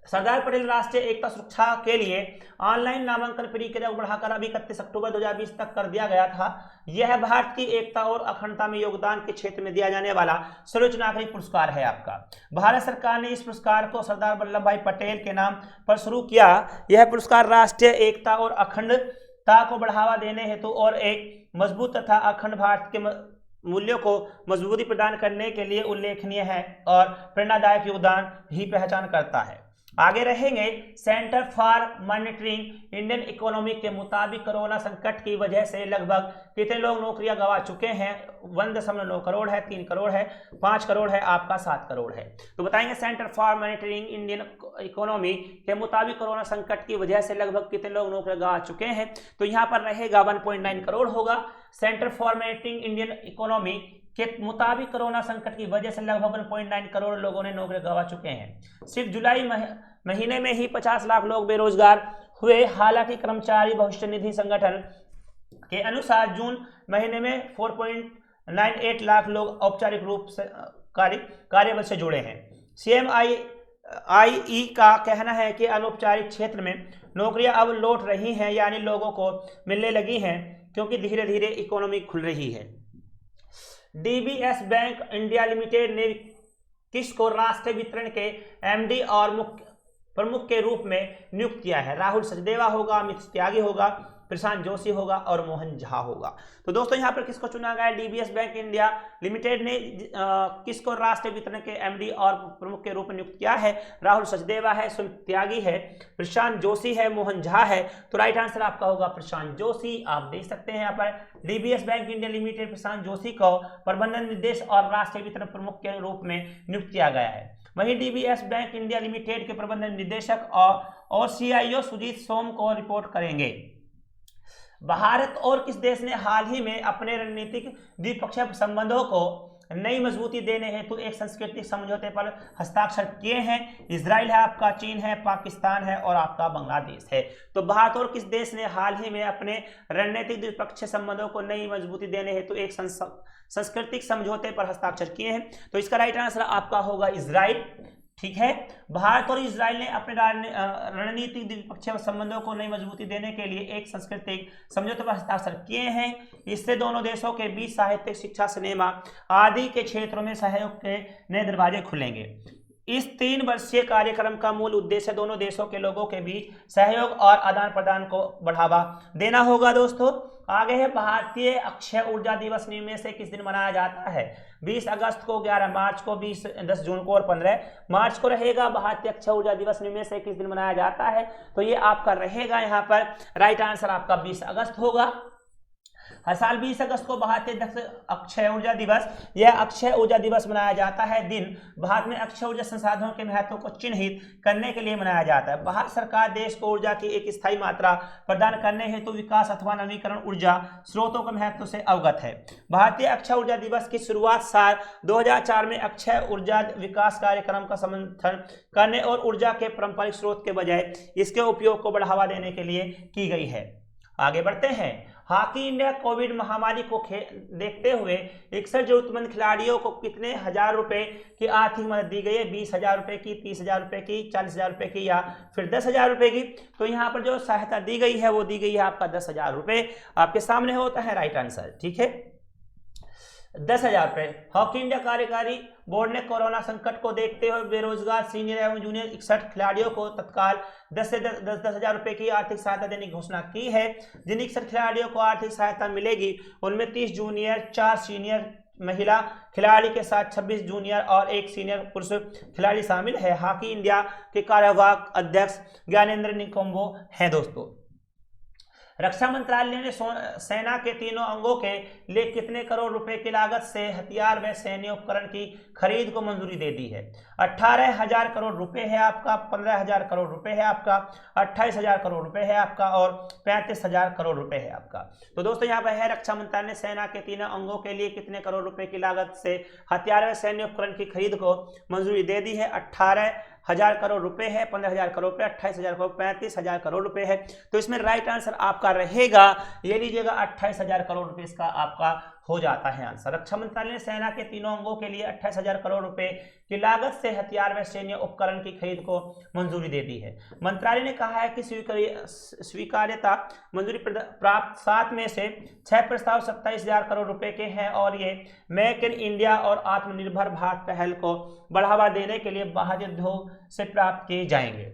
सरदार पटेल राष्ट्रीय एकता सुरक्षा के लिए ऑनलाइन नामांकन प्रक्रिया को बढ़ाकर अभी 31 अक्टूबर 2020 तक कर दिया गया था। यह भारत की एकता और अखंडता में योगदान के क्षेत्र में दिया जाने वाला सर्वोच्च नागरिक पुरस्कार है आपका। भारत सरकार ने इस पुरस्कार को सरदार वल्लभ भाई पटेल के नाम पर शुरू किया। यह पुरस्कार राष्ट्रीय एकता और अखंडता को बढ़ावा देने हेतु और एक मजबूत तथा अखंड भारत के मूल्यों को मजबूती प्रदान करने के लिए उल्लेखनीय है और प्रेरणादायक योगदान ही पहचान करता है। आगे रहेंगे। Centre for monitoring Indian economy के मुताबिक कोरोना संकट की वजह से लगभग कितने लोग नौकरियां गंवा चुके हैं? 1.9 करोड़ है, 3 करोड़ है, 5 करोड़ है, आपका 7 करोड़ है। तो बताएंगे centre for monitoring Indian economy के मुताबिक कोरोना संकट की वजह से लगभग कितने लोग नौकरियां गंवा चुके हैं? तो यहाँ पर रहेगा 1.9 करोड़ होगा। Centre for monitoring Indian economy के मुताबिक कोरोना संकट की वजह से लगभग 1.9 करोड़ लोगों ने नौकरी गंवा चुके हैं। सिर्फ जुलाई महीने में ही 50 लाख लोग बेरोजगार हुए। हालांकि कर्मचारी भविष्य निधि संगठन के अनुसार जून महीने में 4.98 लाख लोग औपचारिक रूप से कार्यबल से जुड़े हैं। CMIE का कहना है कि अनौपचारिक क्षेत्र में नौकरियां अब लौट रही हैं, यानी लोगों को मिलने लगी हैं, क्योंकि धीरे धीरे इकोनॉमी खुल रही है। DBS बैंक इंडिया लिमिटेड ने किसको राष्ट्रीय वितरण के MD और प्रमुख के रूप में नियुक्त किया है? राहुल सचदेवा होगा, अमित त्यागी होगा, प्रशांत जोशी होगा और मोहन झा होगा। तो दोस्तों यहाँ पर किसको चुना गया? डीबीएस बैंक इंडिया लिमिटेड ने किसको राष्ट्रीय वितरण के एमडी और प्रमुख के रूप में नियुक्त किया है? राहुल सचदेवा है, सुमित त्यागी है, प्रशांत जोशी है, मोहन झा है। तो राइट आंसर आपका होगा प्रशांत जोशी। आप देख सकते हैं यहाँ पर डीबीएस बैंक इंडिया लिमिटेड प्रशांत जोशी को प्रबंधन निर्देश और राष्ट्रीय वितरण प्रमुख के रूप में नियुक्त किया गया है। वहीं डीबीएस बैंक इंडिया लिमिटेड के प्रबंधन निदेशक और सीआईओ सुजीत सोम को रिपोर्ट करेंगे। भारत और किस देश ने हाल ही में अपने रणनीतिक द्विपक्षीय संबंधों को नई मजबूती देने हेतु एक सांस्कृतिक समझौते पर हस्ताक्षर किए हैं? इजराइल है आपका, चीन है, पाकिस्तान है और आपका बांग्लादेश है। तो भारत और किस देश ने हाल ही में अपने रणनीतिक द्विपक्षीय संबंधों को नई मजबूती देने हेतु एक सांस्कृतिक समझौते पर हस्ताक्षर किए हैं? तो इसका राइट आंसर आपका होगा इजराइल। ठीक है, भारत और इजराइल ने अपने रणनीतिक द्विपक्षीय संबंधों को नई मजबूती देने के लिए एक सांस्कृतिक समझौते पर हस्ताक्षर किए हैं। इससे दोनों देशों के बीच साहित्यिक, शिक्षा, सिनेमा आदि के क्षेत्रों में सहयोग के नए दरवाजे खुलेंगे। इस 3 वर्षीय कार्यक्रम का मूल उद्देश्य दोनों देशों के लोगों के बीच सहयोग और आदान प्रदान को बढ़ावा देना होगा। दोस्तों आगे है, भारतीय अक्षय ऊर्जा दिवस निम्न से किस दिन मनाया जाता है? 20 अगस्त को, 11 मार्च को, 10 जून को और 15 मार्च को रहेगा। भारतीय अक्षय ऊर्जा दिवस निम्न से किस दिन मनाया जाता है? तो ये आपका रहेगा यहाँ पर राइट आंसर आपका 20 अगस्त होगा। हर साल 20 अगस्त को भारतीय अक्षय ऊर्जा दिवस, यह अक्षय ऊर्जा दिवस मनाया जाता है। दिन भारत में अक्षय ऊर्जा संसाधनों के महत्व को चिन्हित करने के लिए मनाया जाता है। भारत सरकार देश को ऊर्जा की एक स्थायी मात्रा प्रदान करने हेतु विकास अथवा नवीकरण ऊर्जा स्रोतों के महत्व से अवगत है। भारतीय अक्षय ऊर्जा दिवस की शुरुआत साल 2004 में अक्षय ऊर्जा विकास कार्यक्रम का समर्थन करने और ऊर्जा के पारंपरिक स्रोत के बजाय इसके उपयोग को बढ़ावा देने के लिए की गई है। आगे बढ़ते हैं। हॉकी इंडिया कोविड महामारी को देखते हुए 61 जरूरतमंद खिलाड़ियों को कितने हजार रुपए की आर्थिक मदद दी गई है? 20,000 रुपए की, 30,000 रुपए की, 40,000 रुपए की या फिर 10,000 रुपए की? तो यहाँ पर जो सहायता दी गई है वो दी गई है आपका 10,000 रुपए। आपके सामने होता है राइट आंसर। ठीक है, 10,000 रुपए। हॉकी इंडिया कार्यकारी बोर्ड ने कोरोना संकट को देखते हुए बेरोजगार सीनियर एवं जूनियर 61 खिलाड़ियों को तत्काल 10,000 रुपए की आर्थिक सहायता देने की घोषणा की है। जिन 61 खिलाड़ियों को आर्थिक सहायता मिलेगी उनमें 30 जूनियर, 4 सीनियर महिला खिलाड़ी के साथ 26 जूनियर और 1 सीनियर पुरुष खिलाड़ी शामिल है। हॉकी इंडिया के कार्यवाहक अध्यक्ष ज्ञानेंद्र निकोम्बो हैं। दोस्तों रक्षा मंत्रालय ने सेना के तीनों अंगों के लिए कितने करोड़ रुपए की लागत से हथियार व सैन्य उपकरण की खरीद को मंजूरी दे दी है? 18,000 करोड़ रुपए है आपका, 15,000 करोड़ रुपए है आपका, 28,000 करोड़ रुपए है आपका और 35,000 करोड़ रुपए है आपका। तो दोस्तों यहाँ पर है, रक्षा मंत्रालय ने सेना के तीनों अंगों के लिए कितने करोड़ रुपए की लागत से हथियार व सैन्य उपकरण की खरीद को मंजूरी दे दी है? 18,000 करोड़ रुपए है, 15,000 करोड़ रुपए, 28,000 करोड़, 35,000 करोड़ रुपए है। तो इसमें राइट आंसर आपका रहेगा, ये लीजिएगा 28,000 करोड़ रुपए इसका आपका हो जाता है आंसर। रक्षा मंत्रालय ने सेना के तीनों अंगों के लिए 28,000 करोड़ रुपए की लागत से हथियार व सैन्य उपकरण की खरीद को मंजूरी दे दी है। मंत्रालय ने कहा है कि स्वीकार्यता मंजूरी प्राप्त 7 में से 6 प्रस्ताव 27,000 करोड़ रुपए के हैं और ये मेक इन इंडिया और आत्मनिर्भर भारत पहल को बढ़ावा देने के लिए बाह्य उद्योग से प्राप्त किए जाएंगे।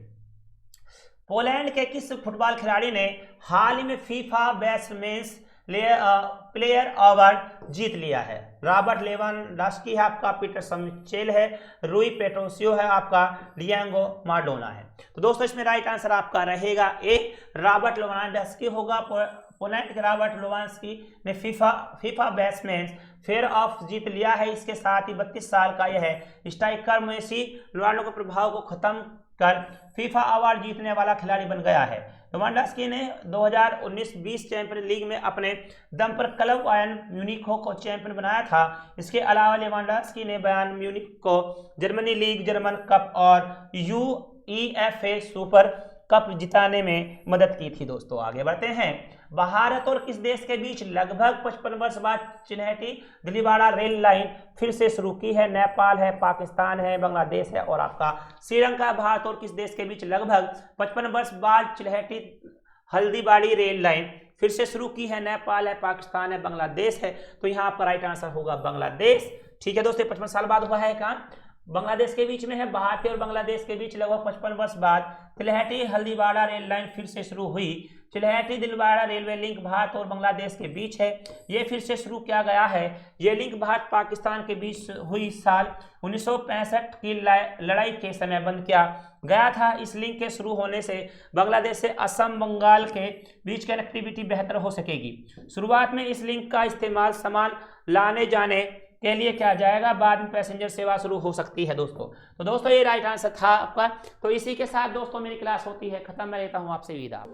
पोलैंड के किस फुटबॉल खिलाड़ी ने हाल ही में FIFA best men's player award जीत लिया है? रॉबर्ट लेवांडोव्स्की है आपका, पीटर श्मेइचल है, रूई पेट्रोसियो है आपका, डिएगो माराडोना है। तो दोस्तों इसमें राइट आंसर आपका रहेगा ए, रॉबर्ट लेवांडोव्स्की होगा। पोलैंड के रॉबर्ट लेवांडोव्स्की ने FIFA best men's fair of जीत लिया है। इसके साथ ही 32 साल का यह स्ट्राइकर मेसी रोनाल्डो के प्रभाव को खत्म कर फीफा अवार्ड जीतने वाला खिलाड़ी बन गया है। लेवांडोव्स्की ने 2019-20 चैंपियन लीग में अपने दम पर क्लब बायर्न म्यूनिख को चैंपियन बनाया था। इसके अलावा लेवांडोव्स्की ने बायर्न म्यूनिख को जर्मनी लीग, जर्मन कप और यूईएफए सुपर कप जिताने में मदद की थी। दोस्तों आगे बढ़ते हैं। भारत और किस देश के बीच लगभग 55 वर्ष बाद चिन्हटी दिलीवाड़ा रेल लाइन फिर से शुरू की है? नेपाल है, पाकिस्तान है, बांग्लादेश है और आपका श्रीलंका। भारत और किस देश के बीच लगभग 55 वर्ष बाद चिन्हटी हल्दीबाड़ी रेल लाइन फिर से शुरू की है? नेपाल है, पाकिस्तान है, बांग्लादेश है। तो यहाँ आपका राइट आंसर होगा बांग्लादेश। ठीक है दोस्तों, 55 साल बाद हुआ है काम। बांग्लादेश के बीच में है। भारतीय और बांग्लादेश के बीच लगभग 55 वर्ष बाद तिलहटी हल्दीबाड़ा रेल लाइन फिर से शुरू हुई। तिलहटी दिलवाड़ा रेलवे लिंक भारत और बांग्लादेश के बीच है। ये फिर से शुरू किया गया है। ये लिंक भारत पाकिस्तान के बीच हुई साल 1965 की लड़ाई के समय बंद किया गया था। इस लिंक के शुरू होने से बांग्लादेश से असम बंगाल के बीच कनेक्टिविटी बेहतर हो सकेगी। शुरुआत में इस लिंक का इस्तेमाल सामान लाने जाने के लिए किया जाएगा, बाद में पैसेंजर सेवा शुरू हो सकती है दोस्तों। तो दोस्तों ये राइट आंसर था आपका। तो इसी के साथ दोस्तों मेरी क्लास होती है खत्म। मैं लेता हूँ आपसे विदा। आप